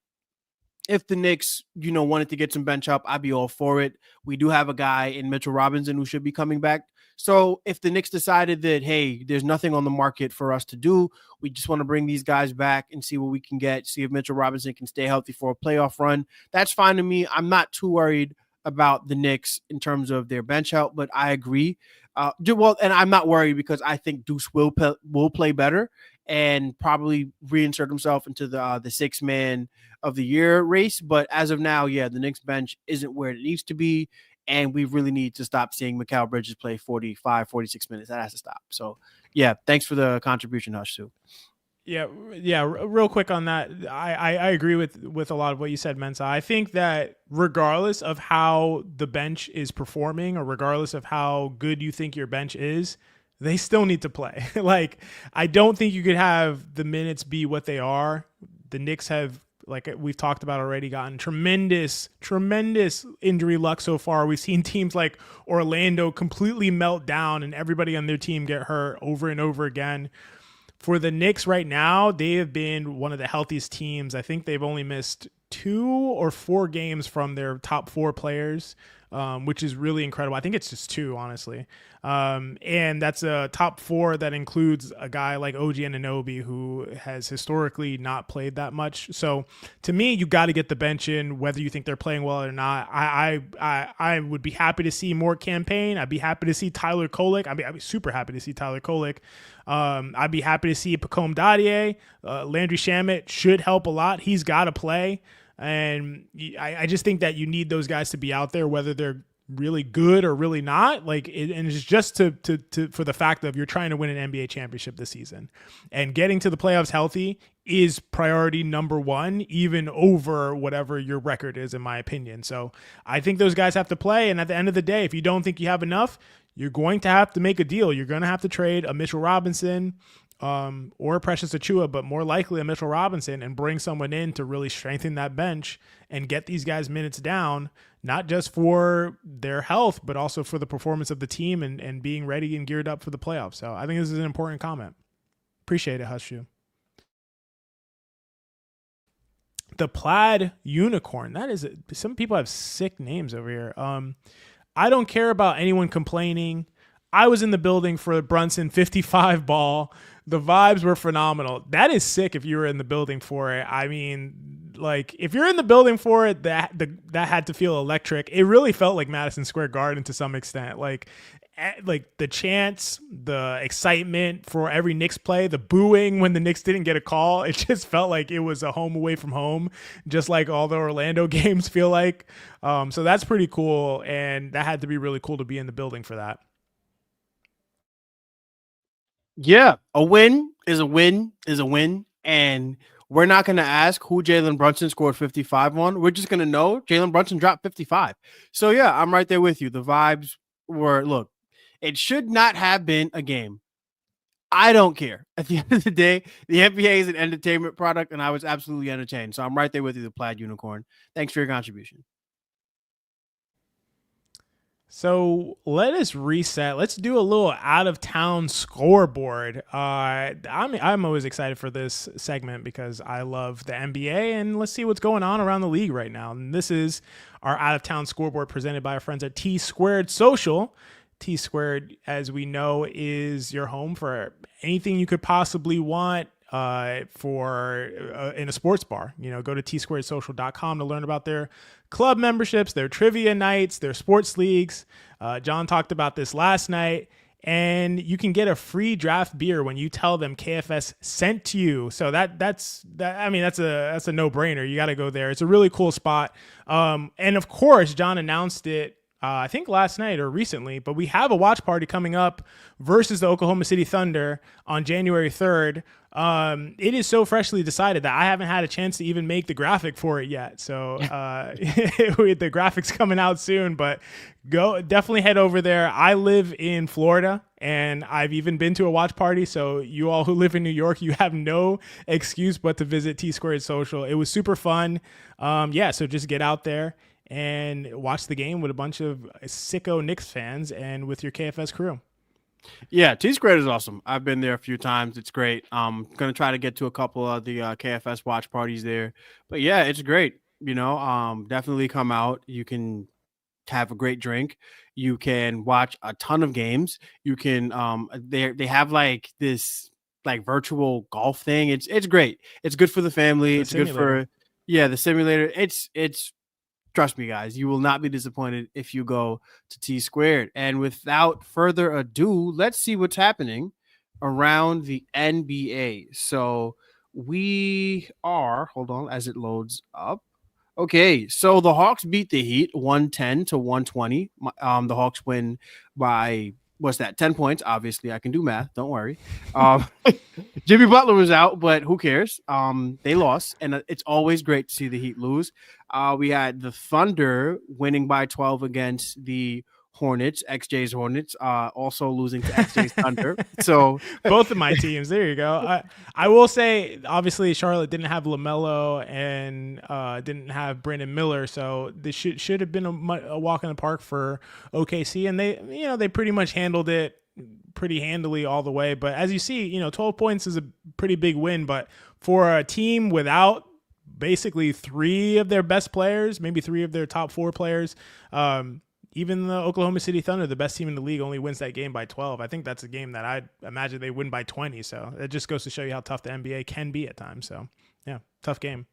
if the Knicks, wanted to get some bench help, I'd be all for it. We do have a guy in Mitchell Robinson who should be coming back. So if the Knicks decided that, hey, there's nothing on the market for us to do, we just want to bring these guys back and see what we can get, see if Mitchell Robinson can stay healthy for a playoff run, that's fine to me. I'm not too worried about the Knicks in terms of their bench help, but I agree. And I'm not worried because I think Deuce will play better and probably reinsert himself into the 6-man of the year race. But as of now, yeah, the Knicks bench isn't where it needs to be. And we really need to stop seeing Mikal Bridges play 45, 46 minutes. That has to stop. So, yeah, thanks for the contribution, Hush, too. Yeah. Real quick on that. I agree with a lot of what you said, Mensa. I think that regardless of how the bench is performing or regardless of how good you think your bench is, they still need to play. Like, I don't think you could have the minutes be what they are. The Knicks have, like we've talked about already, gotten tremendous injury luck so far. We've seen teams like Orlando completely melt down and everybody on their team get hurt over and over again. For the Knicks right now, they have been one of the healthiest teams. I think they've only missed 2 or 4 games from their top 4 players, which is really incredible. I think it's just 2, honestly. And that's a top 4 that includes a guy like OG Anunoby, who has historically not played that much. So to me, you got to get the bench in, whether you think they're playing well or not. I would be happy to see more campaign. I'd be happy to see Tyler Kolek. I'd be super happy to see Tyler Kolek. I'd be happy to see Pacome Dadier. Landry Shamet should help a lot. He's got to play. And I just think that you need those guys to be out there, whether they're really good or really not. And it's just to for the fact of you're trying to win an NBA championship this season, and getting to the playoffs healthy is priority number 1, even over whatever your record is, in my opinion. So I think those guys have to play. And at the end of the day, if you don't think you have enough, you're going to have to make a deal. You're going to have to trade a Mitchell Robinson or Precious Achiuwa, but more likely a Mitchell Robinson, and bring someone in to really strengthen that bench and get these guys minutes down, not just for their health, but also for the performance of the team and being ready and geared up for the playoffs. So I think this is an important comment. Appreciate it, Hushu. The Plaid Unicorn. Some people have sick names over here. I don't care about anyone complaining. I was in the building for Brunson 55 ball. The vibes were phenomenal. That is sick if you were in the building for it. I mean, like if you're in the building for it, that had to feel electric. It really felt like Madison Square Garden to some extent. Like the chants, the excitement for every Knicks play, the booing when the Knicks didn't get a call. It just felt like it was a home away from home, just like all the Orlando games feel like. So that's pretty cool, and that had to be really cool to be in the building for that. Yeah, a win is a win is a win. And we're not going to ask who Jalen Brunson scored 55 on. We're just going to know Jalen Brunson dropped 55. So, yeah, I'm right there with you. The vibes were, look, it should not have been a game. I don't care. At the end of the day, the NBA is an entertainment product, and I was absolutely entertained. So I'm right there with you, the Plaid Unicorn. Thanks for your contribution. So let us reset. Let's do a little out of town scoreboard. I'm always excited for this segment because I love the NBA, and let's see what's going on around the league right now. And this is our out of town scoreboard presented by our friends at T Squared Social. T Squared, as we know, is your home for anything you could possibly want for in a sports bar. You know, go to tsquaredsocial.com to learn about their club memberships, their trivia nights, their sports leagues. John talked about this last night, and you can get a free draft beer when you tell them KFS sent to you. So that's a no-brainer. You got to go there. It's a really cool spot. And of course, John announced it I think last night or recently, but we have a watch party coming up versus the Oklahoma City Thunder on January 3rd. It is so freshly decided that I haven't had a chance to even make the graphic for it yet. So the graphics coming out soon, but definitely head over there. I live in Florida, and I've even been to a watch party. So you all who live in New York, you have no excuse but to visit T Squared Social. It was super fun. So just get out there and watch the game with a bunch of sicko Knicks fans and with your KFS crew. Yeah, T Squared is awesome. I've been there a few times. It's great. I'm going to try to get to a couple of the KFS watch parties there. But yeah, it's great. You know, definitely come out. You can have a great drink. You can watch a ton of games. You can they have like this like virtual golf thing. It's great. It's good for the family. It's good for the simulator. It's trust me, guys, you will not be disappointed if you go to T Squared. And without further ado, let's see what's happening around the NBA. So we are, hold on as it loads up. Okay, so the Hawks beat the Heat 110-120. The Hawks win by, what's that, 10 points? Obviously, I can do math. Don't worry. Jimmy Butler was out, but who cares? They lost, and it's always great to see the Heat lose. We had the Thunder winning by 12 against the Hornets, XJ's Hornets, also losing to XJ's Thunder. So both of my teams. There you go. I will say, obviously, Charlotte didn't have LaMelo and didn't have Brandon Miller, so this should have been a walk in the park for OKC, and they pretty much handled it pretty handily all the way. But as you see, 12 points is a pretty big win. But for a team without basically three of their best players, maybe three of their top four players, even the Oklahoma City Thunder, the best team in the league, only wins that game by 12. I think that's a game that I'd imagine they win by 20. So it just goes to show you how tough the NBA can be at times. So, yeah, tough game.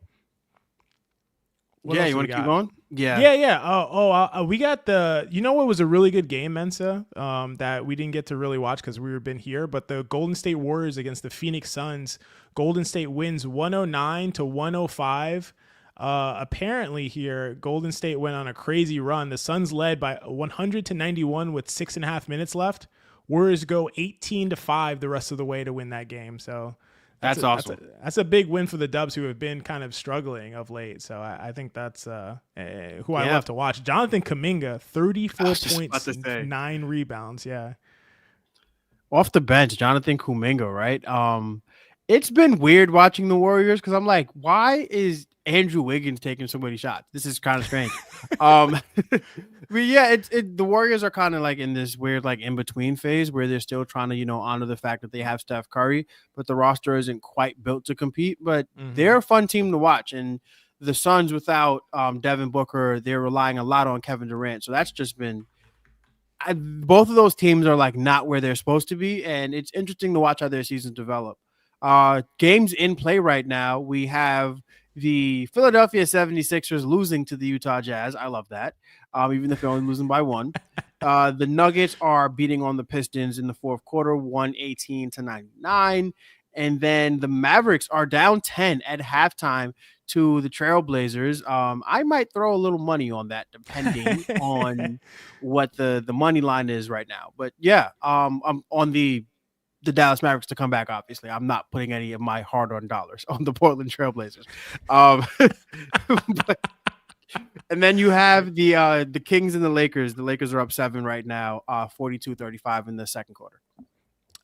You want to keep going? Yeah. We got what was a really good game, Mensa, that we didn't get to really watch because we were been here, but the Golden State Warriors against the Phoenix Suns. Golden State wins 109-105. Apparently here, Golden State went on a crazy run. The Suns led by 100-91 with 6.5 minutes left. Warriors go 18-5 the rest of the way to win that game. So that's awesome. That's a big win for the Dubs, who have been kind of struggling of late. So I think that's who I love to watch. Jonathan Kuminga, 34 points, 9 rebounds. Yeah. Off the bench, Jonathan Kuminga, right? It's been weird watching the Warriors because I'm like, why is Andrew Wiggins taking so many shots? This is kind of strange. But yeah, the Warriors are kind of like in this weird like in between phase where they're still trying to honor the fact that they have Steph Curry, but the roster isn't quite built to compete. But they're a fun team to watch, and the Suns without Devin Booker, they're relying a lot on Kevin Durant. So that's just been. Both of those teams are like not where they're supposed to be, and it's interesting to watch how their seasons develop. Games in play right now. We have the Philadelphia 76ers losing to the Utah Jazz. I love that. Even if they're only losing by one. The Nuggets are beating on the Pistons in the fourth quarter, 118-99. And then the Mavericks are down 10 at halftime to the Trailblazers. I might throw a little money on that, depending on what the money line is right now. But yeah, I'm on the Dallas Mavericks to come back. Obviously, I'm not putting any of my hard-earned dollars on the Portland Trailblazers. And then you have the Kings and the Lakers. The Lakers are up 7 right now, 42-35 in the second quarter.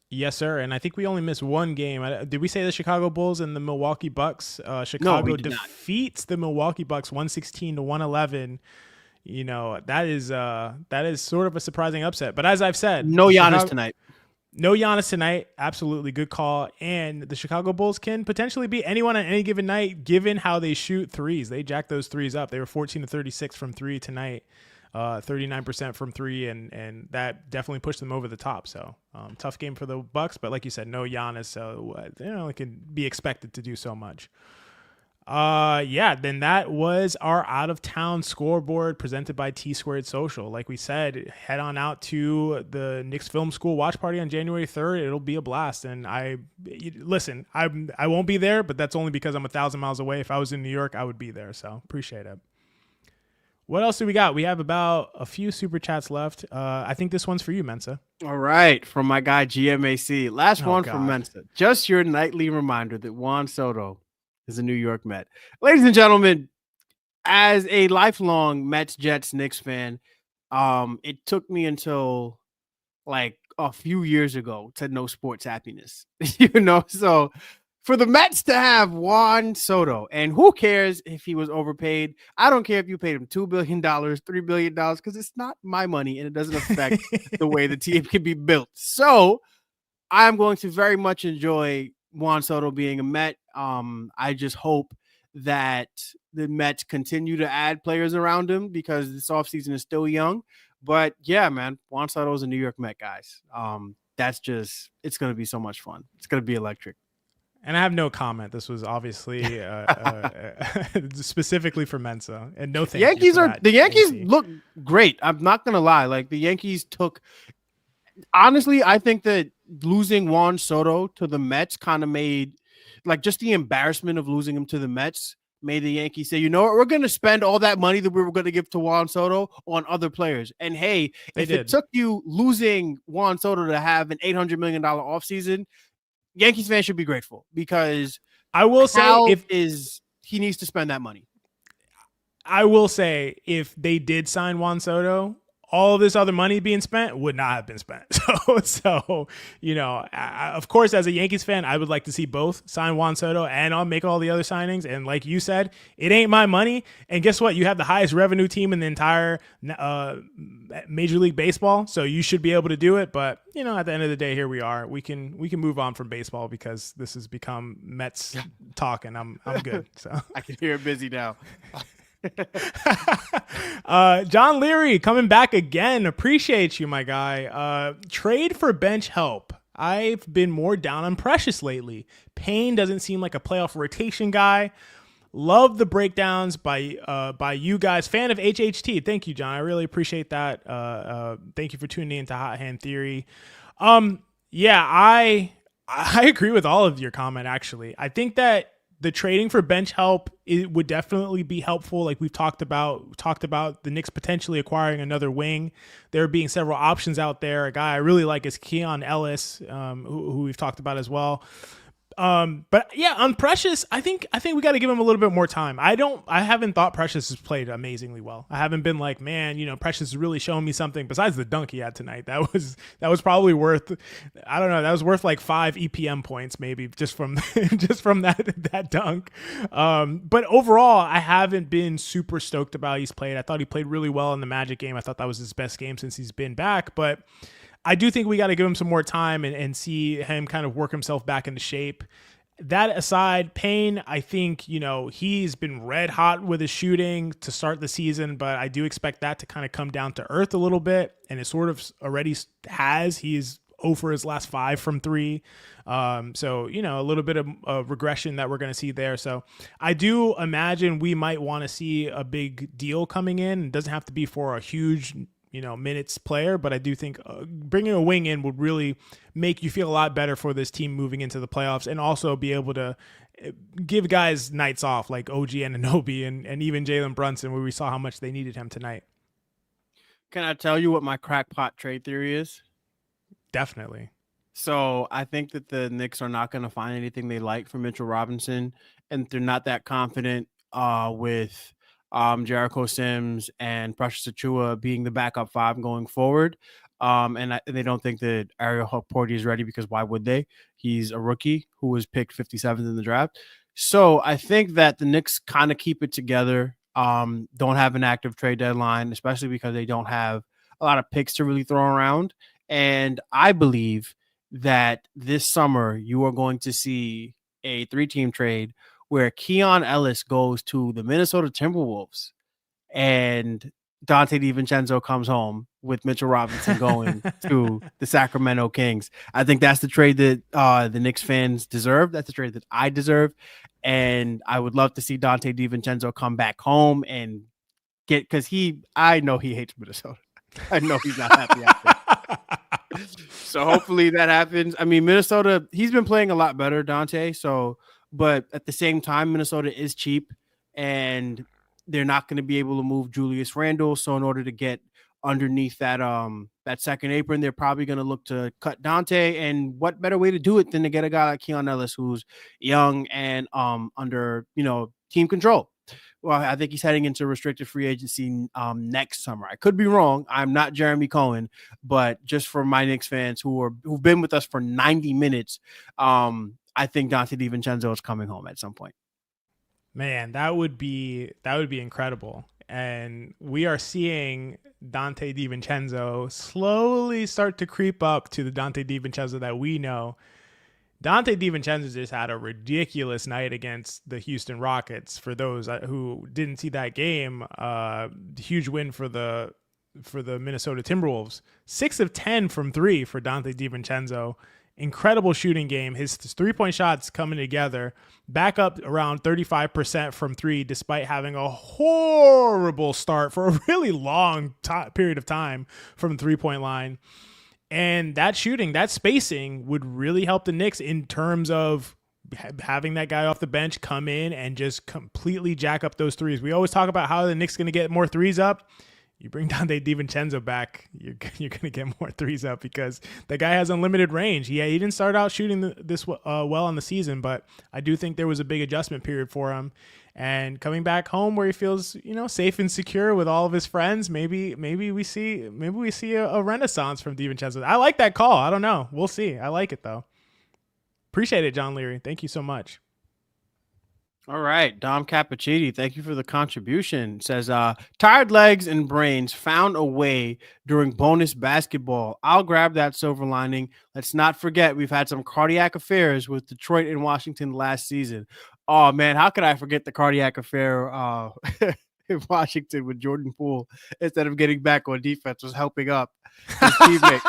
Yes, sir. And I think we only missed one game. Did we say the Chicago Bulls and the Milwaukee Bucks? Chicago defeats the Milwaukee Bucks 116-111. You know, that is sort of a surprising upset. But as I've said, no Giannis tonight. No Giannis tonight. Absolutely good call. And the Chicago Bulls can potentially beat anyone on any given night, given how they shoot threes. They jacked those threes up. They were 14-36 from three tonight. 39% from three, and that definitely pushed them over the top. So tough game for the Bucks, but like you said, no Giannis, so it can be expected to do so much. Then that was our out of town scoreboard presented by T Squared Social. Like we said, head on out to the Knicks Film School watch party on January 3rd. It'll be a blast. And I won't be there, but that's only because I'm 1,000 miles away. If I was in New York, I would be there. So appreciate it. What else do we got? We have about a few super chats left. I think this one's for you, Mensa. All right. From my guy, GMAC. Last one from Mensa. Just your nightly reminder that Juan Soto is a New York Met. Ladies and gentlemen, as a lifelong Mets, Jets, Knicks fan, it took me until like a few years ago to know sports happiness. So for the Mets to have Juan Soto, and who cares if he was overpaid? I don't care if you paid him $2 billion, $3 billion, because it's not my money and it doesn't affect the way the team can be built. So I'm going to very much enjoy Juan Soto being a Met. I just hope that the Mets continue to add players around him because this offseason is still young. But yeah, man, Juan Soto is a New York Met, guys. It's going to be so much fun. It's going to be electric. And I have no comment. This was obviously specifically for Mensa. And no thank you. The Yankees look great. I'm not going to lie. Like the Yankees honestly, I think that losing Juan Soto to the Mets kind of made like just the embarrassment of losing him to the Mets made the Yankees say, you know what, we're going to spend all that money that we were going to give to Juan Soto on other players. And hey, it took you losing Juan Soto to have an $800 million offseason, Yankees fans should be grateful because I will say he needs to spend that money. I will say if they did sign Juan Soto, all of this other money being spent would not have been spent. So of course, as a Yankees fan, I would like to see both sign Juan Soto and I'll make all the other signings. And like you said, it ain't my money. And guess what? You have the highest revenue team in the entire Major League Baseball. So you should be able to do it. But, at the end of the day, here we are. We can move on from baseball because this has become Mets talk and I'm good. So I can hear it busy now. John Leary coming back again. Appreciate you, my guy. Trade for bench help. I've been more down on Precious lately. Payne doesn't seem like a playoff rotation guy. Love the breakdowns by you guys. Fan of HHT. Thank you, John. I really appreciate that. Thank you for tuning in to Hot Hand Theory. I agree with all of your comment, actually. I think that the trading for bench help, it would definitely be helpful. Like we've talked about the Knicks potentially acquiring another wing. There being several options out there. A guy I really like is Keon Ellis, who we've talked about as well. But yeah, on Precious, I think we got to give him a little bit more time. I haven't thought Precious has played amazingly well. I haven't been like, man, Precious is really showing me something besides the dunk he had tonight. That was probably worth, I don't know, that was worth like 5 EPM points maybe just from that dunk. But overall, I haven't been super stoked about he's played. I thought he played really well in the Magic game. I thought that was his best game since he's been back, but I do think we got to give him some more time and see him kind of work himself back into shape. That aside, Payne, I think, he's been red hot with his shooting to start the season, but I do expect that to kind of come down to earth a little bit. And it sort of already has. He's 0 for his last 5 from 3. So, a little bit of regression that we're going to see there. So I do imagine we might want to see a big deal coming in. It doesn't have to be for a huge, minutes player, but I do think bringing a wing in would really make you feel a lot better for this team moving into the playoffs, and also be able to give guys nights off like OG Anunoby and even Jalen Brunson, where we saw how much they needed him tonight. Can I tell you what my crackpot trade theory is? Definitely. So I think that the Knicks are not going to find anything they like from Mitchell Robinson, and they're not that confident with Jericho Sims and Precious Achiuwa being the backup 5 going forward. And they don't think that Ariel Hukporti is ready, because why would they? He's a rookie who was picked 57th in the draft. So I think that the Knicks kind of keep it together. Don't have an active trade deadline, especially because they don't have a lot of picks to really throw around. And I believe that this summer you are going to see a 3-team trade where Keon Ellis goes to the Minnesota Timberwolves and Dante DiVincenzo comes home with Mitchell Robinson going to the Sacramento Kings. I think that's the trade that the Knicks fans deserve. That's the trade that I deserve. And I would love to see Dante DiVincenzo come back home and because I know he hates Minnesota. I know he's not happy out there. So hopefully that happens. I mean, Minnesota, he's been playing a lot better, Dante. But at the same time, Minnesota is cheap and they're not going to be able to move Julius Randle. So in order to get underneath that second apron, they're probably going to look to cut Dante. And what better way to do it than to get a guy like Keon Ellis, who's young and under, team control. Well, I think he's heading into restricted free agency next summer. I could be wrong. I'm not Jeremy Cohen, but just for my Knicks fans who've been with us for 90 minutes, I think Dante DiVincenzo is coming home at some point. Man, that would be incredible. And we are seeing Dante DiVincenzo slowly start to creep up to the Dante DiVincenzo that we know. Dante DiVincenzo just had a ridiculous night against the Houston Rockets. For those who didn't see that game, huge win for the Minnesota Timberwolves. 6 of 10 from 3 for Dante DiVincenzo. Incredible shooting game. His 3-point shots coming together. Back up around 35% from 3, despite having a horrible start for a really long period of time from the 3-point line. And that shooting, that spacing would really help the Knicks in terms of having that guy off the bench come in and just completely jack up those threes. We always talk about how the Knicks going to get more threes up. You bring Dante DiVincenzo back, you're going to get more threes up because the guy has unlimited range. He didn't start out shooting this well on the season, but I do think there was a big adjustment period for him. And coming back home where he feels, safe and secure with all of his friends, maybe we see a renaissance from DiVincenzo. I like that call. I don't know. We'll see. I like it though. Appreciate it, John Leary. Thank you so much. All right, Dom Cappuccini, thank you for the contribution. Says, tired legs and brains found a way during bonus basketball. I'll grab that silver lining. Let's not forget we've had some cardiac affairs with Detroit and Washington last season. Oh, man, how could I forget the cardiac affair in Washington with Jordan Poole, instead of getting back on defense, was helping up his teammate.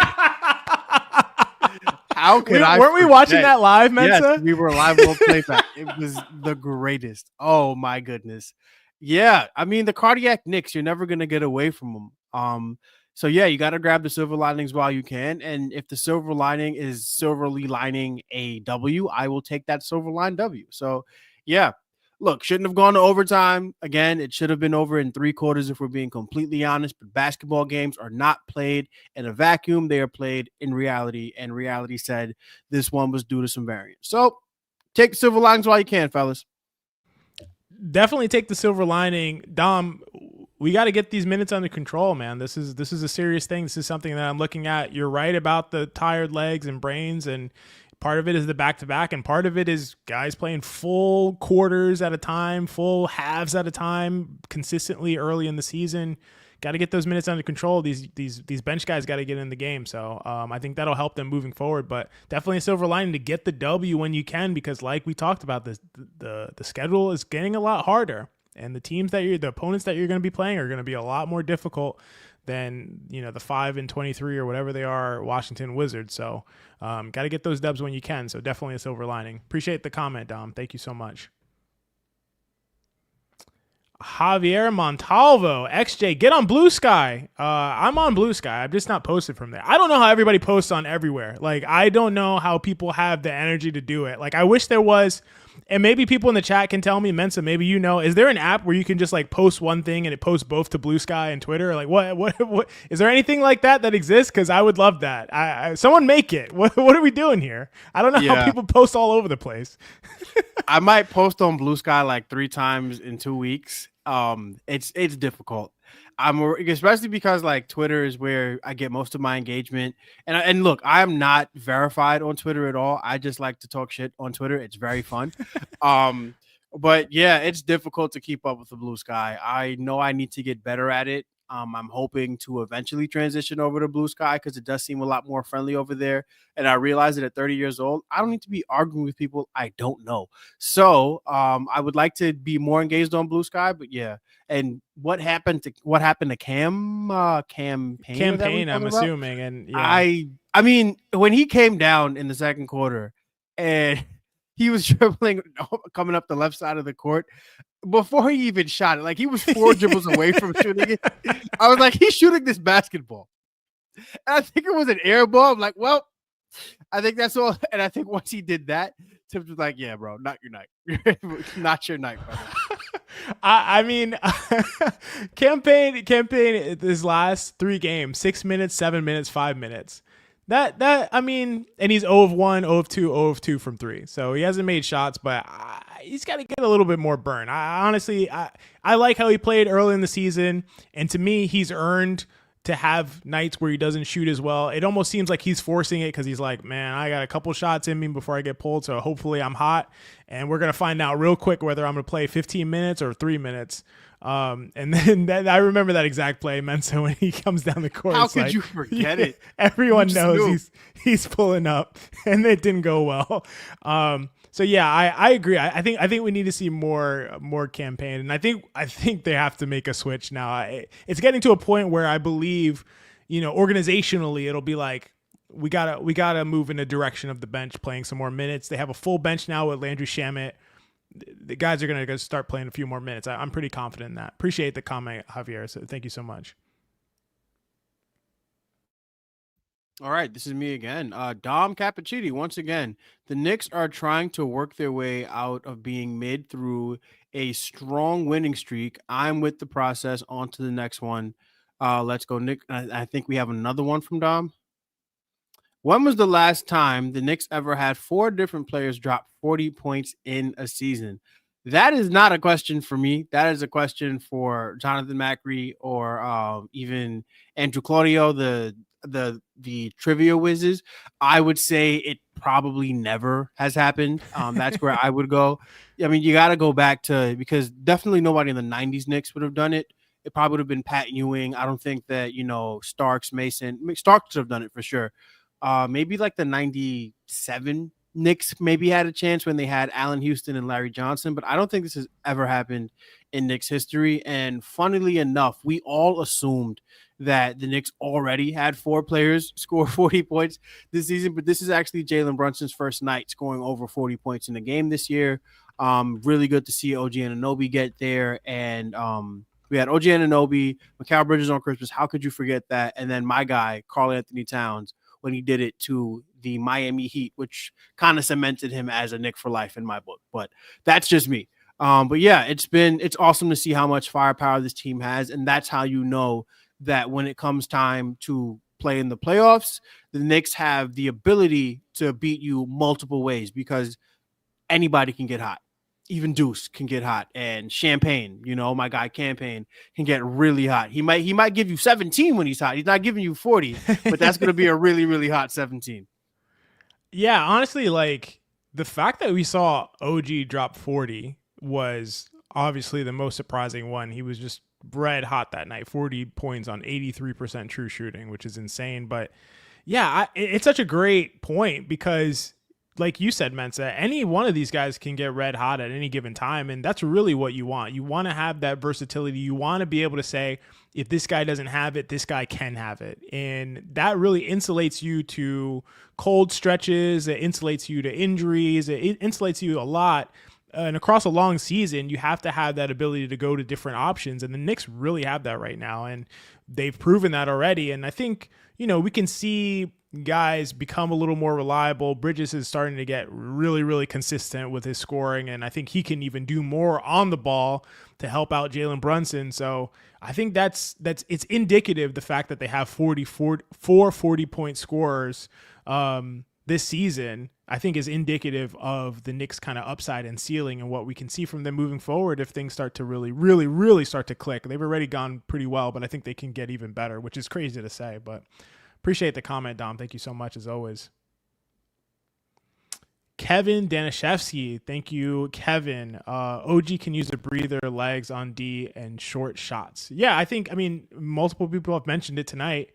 How could weren't we watching that live, Mensa? Yes, we were live on playback. It was the greatest. Oh my goodness. Yeah, I mean the cardiac Knicks, you're never gonna get away from them. So yeah, you got to grab the silver linings while you can. And if the silver lining is silverly lining a W, I will take that silver line W. So yeah. Look, shouldn't have gone to overtime. Again, it should have been over in 3 quarters if we're being completely honest. But basketball games are not played in a vacuum. They are played in reality. And reality said this one was due to some variance. So take the silver linings while you can, fellas. Definitely take the silver lining. Dom, we got to get these minutes under control, man. This is a serious thing. This is something that I'm looking at. You're right about the tired legs and brains, and part of it is the back-to-back, and part of it is guys playing full quarters at a time, full halves at a time, consistently early in the season. Got to get those minutes under control. These bench guys got to get in the game. So I think that'll help them moving forward. But definitely a silver lining to get the W when you can, because like we talked about, the schedule is getting a lot harder, and the opponents that you're going to be playing are going to be a lot more difficult than, the 5-23 or whatever they are Washington Wizards. So got to get those dubs when you can. So definitely a silver lining. Appreciate the comment, Dom. Thank you so much. Javier Montalvo, XJ, get on Blue Sky. I'm on Blue Sky. I'm just not posted from there. I don't know how everybody posts on everywhere. Like, I don't know how people have the energy to do it. Like, I wish there was, and maybe people in the chat can tell me, Mensa, maybe is there an app where you can just like post one thing and it posts both to Blue Sky and Twitter? Like, what is there anything like that exists? Because I would love that. Someone make it. What are we doing here? I don't know how people post all over the place. I might post on Blue Sky like 3 times in 2 weeks. It's difficult. Especially because like Twitter is where I get most of my engagement. And look, I am not verified on Twitter at all. I just like to talk shit on Twitter. It's very fun. But yeah, it's difficult to keep up with the Blue Sky. I know I need to get better at it. I'm hoping to eventually transition over to Blue Sky because it does seem a lot more friendly over there. And I realize that at 30 years old, I don't need to be arguing with people I don't know. So I would like to be more engaged on Blue Sky. But yeah, and what happened to campaign? I'm assuming, and yeah. I mean, when he came down in the second quarter and he was dribbling coming up the left side of the court. Before he even shot it, like he was 4 dribbles away from shooting it. I was like, he's shooting this basketball. And I think it was an air ball. I'm like, well, I think that's all. And I think once he did that, Tibbs was like, yeah, bro, not your night. Not your night, brother. I mean, campaign this last 3 games, 6 minutes, 7 minutes, 5 minutes. I mean, and he's 0 of 1, 0 of 2, 0 of 2 from 3. So he hasn't made shots, but he's got to get a little bit more burn. Honestly, I like how he played early in the season. And to me, he's earned to have nights where he doesn't shoot as well. It almost seems like he's forcing it because he's like, man, I got a couple shots in me before I get pulled. So hopefully I'm hot. And we're going to find out real quick whether I'm going to play 15 minutes or 3 minutes. And then I remember that exact play, Mensa, when he comes down the court. How could you forget it? Everyone knows he's pulling up, and it didn't go well. So yeah, I agree. I think we need to see more campaign, and I think they have to make a switch now. It's getting to a point where I believe, organizationally, it'll be like we gotta move in the direction of the bench playing some more minutes. They have a full bench now with Landry Shamet. The guys are going to start playing a few more minutes. I'm pretty confident in that. Appreciate the comment, Javier. So thank you so much. All right, this is me again. Dom Cappuccini, once again. The Knicks are trying to work their way out of being mid through a strong winning streak. I'm with the process. On to the next one. Let's go, Nick. I think we have another one from Dom. When was the last time the Knicks ever had 4 different players drop 40 points in a season? That is not a question for me. That is a question for Jonathan Macri or even Andrew Claudio, the trivia whizzes. I would say it probably never has happened. That's where I would go. I mean, you got to go back to, because definitely nobody in the 90s Knicks would have done it. It probably would have been Pat Ewing. I don't think that, Starks should have done it for sure. Maybe like the 97 Knicks maybe had a chance when they had Allen Houston and Larry Johnson, but I don't think this has ever happened in Knicks history. And funnily enough, we all assumed that the Knicks already had 4 players score 40 points this season, but this is actually Jalen Brunson's first night scoring over 40 points in the game this year. Really good to see OG Anunoby get there. And we had OG Anunoby, Mikal Bridges on Christmas. How could you forget that? And then my guy, Karl Anthony Towns, when he did it to the Miami Heat, which kind of cemented him as a Knick for life in my book. But that's just me. But yeah, it's awesome to see how much firepower this team has. And that's how you know that when it comes time to play in the playoffs, the Knicks have the ability to beat you multiple ways because anybody can get hot. Even Deuce can get hot, and Champagne, my guy Campaign, can get really hot. He might give you 17 when he's hot. He's not giving you 40, but that's going to be a really, really hot 17. Yeah, honestly, like the fact that we saw OG drop 40 was obviously the most surprising one. He was just red hot that night, 40 points on 83% true shooting, which is insane. But yeah, it's such a great point because like you said, Mensa, any one of these guys can get red hot at any given time. And that's really what you want. You want to have that versatility. You want to be able to say, if this guy doesn't have it, this guy can have it. And that really insulates you to cold stretches. It insulates you to injuries. It insulates you a lot. And across a long season, you have to have that ability to go to different options. And the Knicks really have that right now. And they've proven that already. And I think, we can see guys become a little more reliable. Bridges is starting to get really, really consistent with his scoring. And I think he can even do more on the ball to help out Jalen Brunson. So I think it's indicative, the fact that they have 4 40-point scorers this season, I think is indicative of the Knicks kind of upside and ceiling and what we can see from them moving forward if things start to really, really, really start to click. They've already gone pretty well, but I think they can get even better, which is crazy to say. But appreciate the comment, Dom. Thank you so much, as always. Kevin Danishevsky. Thank you, Kevin. OG can use a breather, legs on D, and short shots. Yeah, multiple people have mentioned it tonight.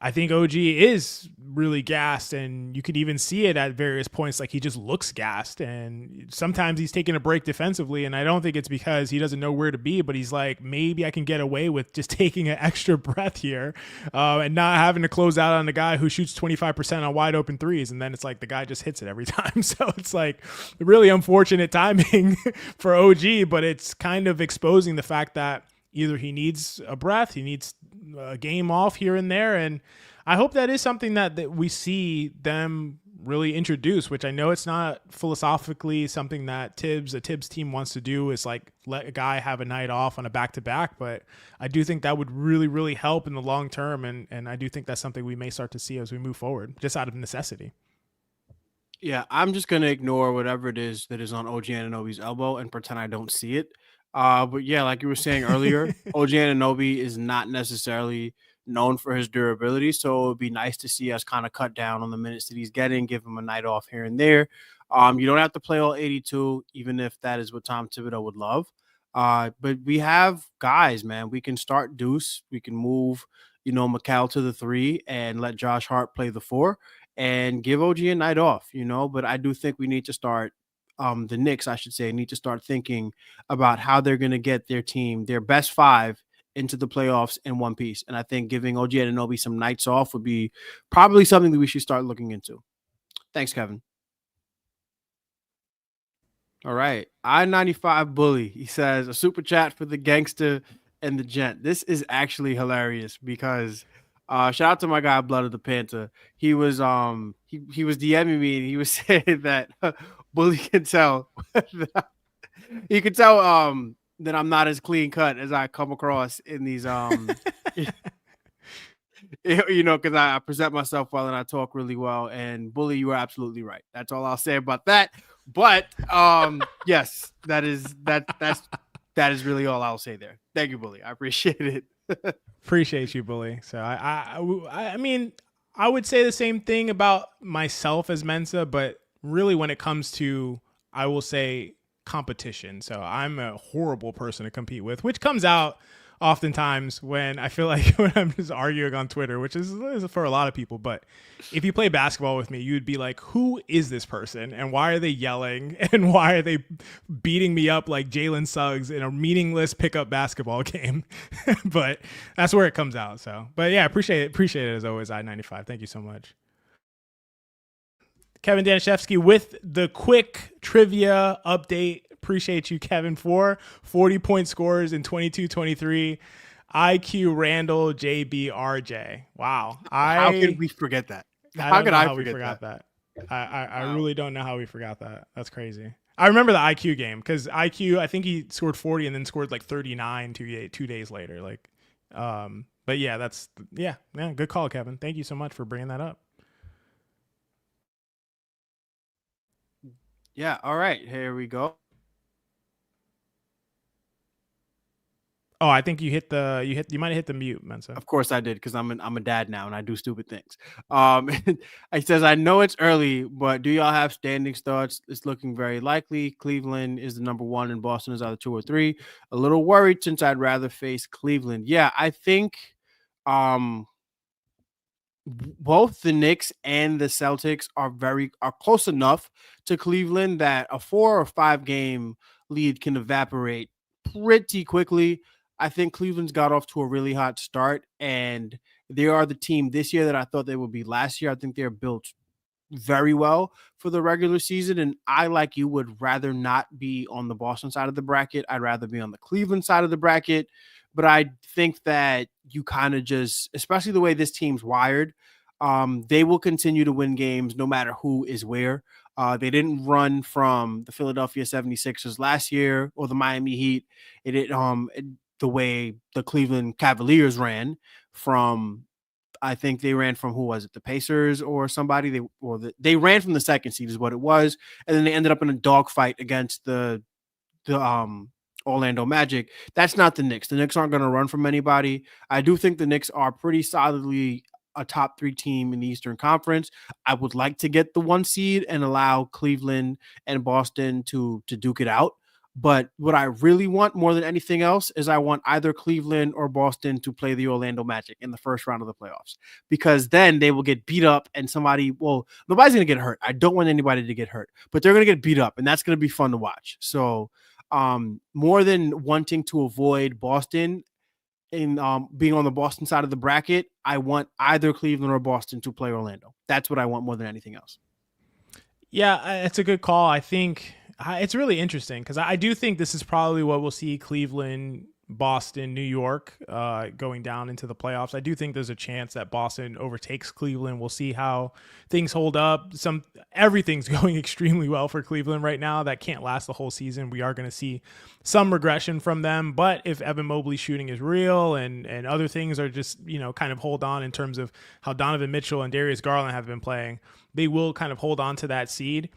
I think OG is really gassed, and you could even see it at various points. Like, he just looks gassed, and sometimes he's taking a break defensively, and I don't think it's because he doesn't know where to be, but he's like, maybe I can get away with just taking an extra breath here and not having to close out on the guy who shoots 25% on wide open threes, and then it's like the guy just hits it every time. So it's like really unfortunate timing for OG, but it's kind of exposing the fact that either he needs a breath, he needs a game off here and there. And I hope that is something that we see them really introduce, which I know it's not philosophically something that a Tibbs team wants to do, is like let a guy have a night off on a back-to-back. But I do think that would really, really help in the long term. And I do think that's something we may start to see as we move forward, just out of necessity. Yeah, I'm just going to ignore whatever it is that is on OG Anunoby's elbow and pretend I don't see it. But yeah, like you were saying earlier, OG Anunoby is not necessarily known for his durability, so it would be nice to see us kind of cut down on the minutes that he's getting, give him a night off here and there. You don't have to play all 82, even if that is what Tom Thibodeau would love. But we have guys, man. We can start Deuce. We can move, Mikal to the 3 and let Josh Hart play the 4 and give OG a night off, But I do think we need to start the Knicks, I should say, need to start thinking about how they're going to get their team, their best 5, into the playoffs in one piece. And I think giving OG Anunoby some nights off would be probably something that we should start looking into. Thanks, Kevin. All right. I-95 Bully. He says, a super chat for the gangster and the gent. This is actually hilarious because shout out to my guy Blood of the Panther. He was he was DMing me and he was saying that Bully can tell he could tell that I'm not as clean cut as I come across in these because I present myself well and I talk really well. And Bully, you are absolutely right. That's all I'll say about that. But yes, that is really all I'll say there. Thank you, Bully. I appreciate it. Appreciate you, Bully. So I mean, I would say the same thing about myself as Mensa, but really when it comes to, I will say, competition. So I'm a horrible person to compete with, which comes out oftentimes when I feel like when I'm just arguing on Twitter, which is for a lot of people. But if you play basketball with me, you'd be like, who is this person? And why are they yelling? And why are they beating me up like Jalen Suggs in a meaningless pickup basketball game? But that's where it comes out. So, but yeah, appreciate it as always, I-95. Thank you so much. Kevin Danishevsky with the quick trivia update. Appreciate you, Kevin, for 40-point scores in 22-23. IQ Randall, JB, RJ. Wow. How could we forget that? How could I forget that? I really don't know how we forgot that. That's crazy. I remember the IQ game because IQ, I think he scored 40 and then scored like 39 2 days later. But yeah, good call, Kevin. Thank you so much for bringing that up. Yeah. All right. Here we go. Oh, I think you might have hit the mute, Mensa. Of course I did, because I'm a dad now and I do stupid things. It says, I know it's early, but do y'all have standing starts? It's looking very likely. Cleveland is the number 1 and Boston is either 2 or 3. A little worried since I'd rather face Cleveland. Yeah, I think both the Knicks and the Celtics are close enough to Cleveland that a 4 or 5 game lead can evaporate pretty quickly. I think Cleveland's got off to a really hot start, and they are the team this year that I thought they would be last year. I think they're built very well for the regular season, and I, like you, would rather not be on the Boston side of the bracket. I'd rather be on the Cleveland side of the bracket. But I think that you kind of just, especially the way this team's wired, they will continue to win games no matter who is where. They didn't run from the Philadelphia 76ers last year or the Miami Heat. The way the Cleveland Cavaliers ran from, I think they ran from, who was it, the Pacers or somebody? They ran from the second seed is what it was, and then they ended up in a dogfight against the Orlando Magic. That's not the Knicks. The Knicks aren't going to run from anybody. I do think the Knicks are pretty solidly a top 3 team in the Eastern Conference. I would like to get the 1 seed and allow Cleveland and Boston to duke it out. But what I really want more than anything else is I want either Cleveland or Boston to play the Orlando Magic in the first round of the playoffs, because then they will get beat up and nobody's going to get hurt. I don't want anybody to get hurt, but they're going to get beat up, and that's going to be fun to watch. So more than wanting to avoid Boston in being on the Boston side of the bracket, I want either Cleveland or Boston to play Orlando. That's what I want more than anything else. Yeah, it's a good call. I think it's really interesting because I do think this is probably what we'll see: Cleveland, Boston, New York going down into the playoffs. I do think there's a chance that Boston overtakes Cleveland. We'll see how things hold up. Everything's going extremely well for Cleveland right now. That can't last the whole season. We are going to see some regression from them. But if Evan Mobley's shooting is real and other things are just, kind of hold on in terms of how Donovan Mitchell and Darius Garland have been playing, they will kind of hold on to that seed.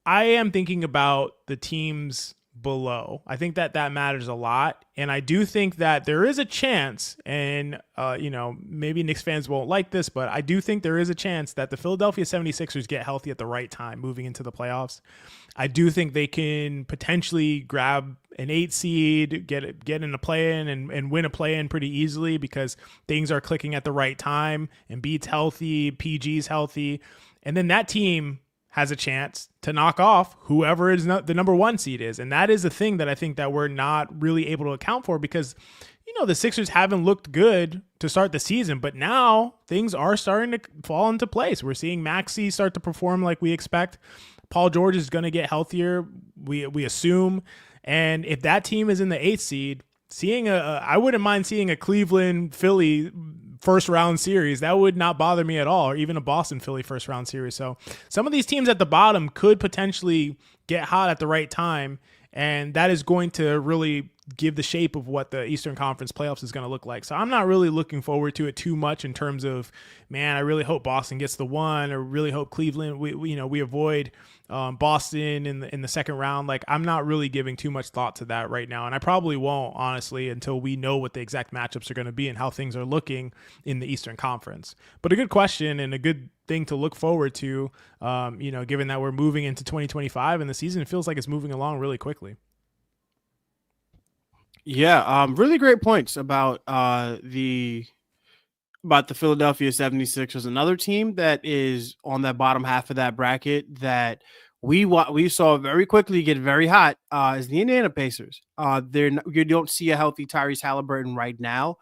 I am thinking about the teams below. I think that matters a lot. And I do think that there is a chance, and, maybe Knicks fans won't like this, but I do think there is a chance that the Philadelphia 76ers get healthy at the right time moving into the playoffs. I do think they can potentially grab an 8 seed, get in a play-in and win a play-in pretty easily because things are clicking at the right time. Embiid's healthy, PG's healthy. And then that team has a chance to knock off whoever is the number 1 seed is. And that is a thing that I think that we're not really able to account for because, the Sixers haven't looked good to start the season, but now things are starting to fall into place. We're seeing Maxey start to perform like we expect. Paul George is going to get healthier, we assume. And if that team is in the 8th seed, I wouldn't mind seeing a Cleveland Philly first round series. That would not bother me at all, or even a Boston Philly first round series. So some of these teams at the bottom could potentially get hot at the right time, and that is going to really give the shape of what the Eastern Conference playoffs is going to look like. So I'm not really looking forward to it too much in terms of, man, I really hope Boston gets the 1, or really hope Cleveland, we avoid Boston in the second round. Like, I'm not really giving too much thought to that right now. And I probably won't, honestly, until we know what the exact matchups are going to be and how things are looking in the Eastern Conference. But a good question and a good thing to look forward to, given that we're moving into 2025 and the season feels like it's moving along really quickly. Yeah, really great points about the Philadelphia 76ers, another team that is on that bottom half of that bracket that we saw very quickly get very hot is the Indiana Pacers. You don't see a healthy Tyrese Halliburton right now.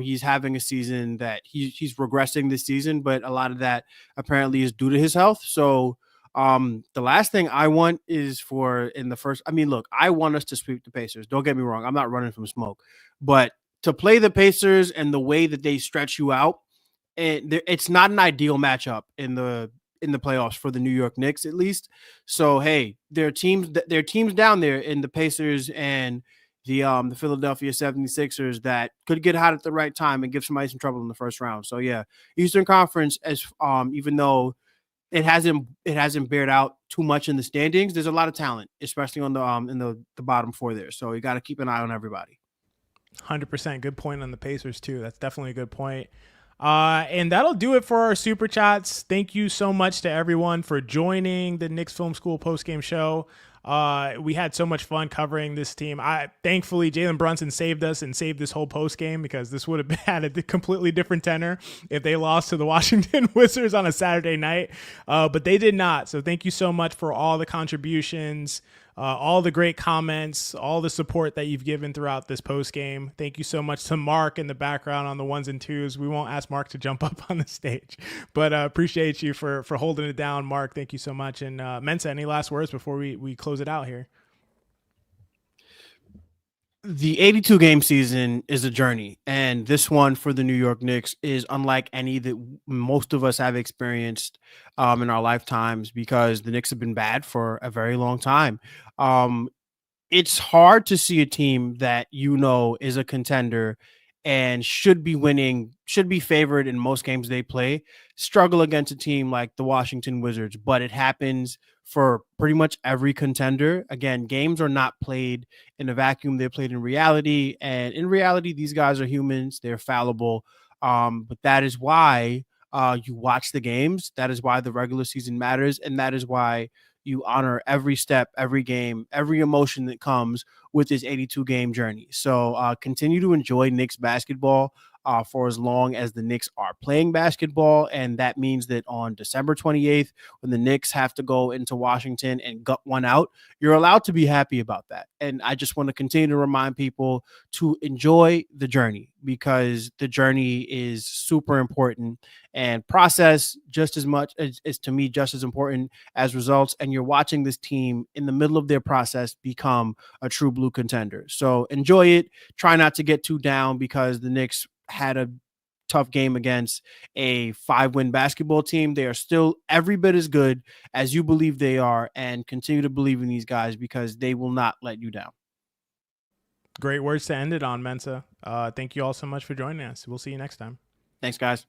He's having a season that he's regressing this season, but a lot of that apparently is due to his health. So the last thing I want is I want us to sweep the Pacers. Don't get me wrong. I'm not running from smoke, but to play the Pacers and the way that they stretch you out, and it's not an ideal matchup in the playoffs for the New York Knicks, at least. So, hey, there are teams down there in the Pacers and the Philadelphia 76ers that could get hot at the right time and give somebody some trouble in the first round. So, yeah, Eastern Conference, as even though it hasn't bared out too much in the standings, there's a lot of talent, especially on in the bottom 4 there. So you got to keep an eye on everybody. 100%. Good point on the Pacers too. That's definitely a good point. And that'll do it for our super chats. Thank you so much to everyone for joining the Knicks Film School postgame show. We had so much fun covering this team. Thankfully, Jalen Brunson saved us and saved this whole post game, because this would have had a completely different tenor if they lost to the Washington Wizards on a Saturday night. But they did not. So thank you so much for all the contributions, all the great comments, all the support that you've given throughout this post game. Thank you so much to Mark in the background on the ones and twos. We won't ask Mark to jump up on the stage, but appreciate you for holding it down, Mark. Thank you so much. And Mensa, any last words before we close it out here? The 82 game season is a journey, and this one for the New York Knicks is unlike any that most of us have experienced in our lifetimes, because the Knicks have been bad for a very long time. It's hard to see a team that is a contender and should be winning, should be favored in most games they play, struggle against a team like the Washington Wizards. But it happens for pretty much every contender. Again, games are not played in a vacuum. They're played in reality. And in reality, these guys are humans. They're fallible. But that is why you watch the games. That is why the regular season matters. And that is why you honor every step, every game, every emotion that comes with this 82 game journey. So continue to enjoy Knicks basketball for as long as the Knicks are playing basketball. And that means that on December 28th, when the Knicks have to go into Washington and gut one out, you're allowed to be happy about that. And I just want to continue to remind people to enjoy the journey, because the journey is super important, and process just as much is to me just as important as results. And you're watching this team in the middle of their process become a true blue contender. So enjoy it. Try not to get too down, because the Knicks had a tough game against a 5-win basketball team. They are still every bit as good as you believe they are, and continue to believe in these guys, because they will not let you down. Great words to end it on, Mensa. Thank you all so much for joining us. We'll see you next time. Thanks, guys.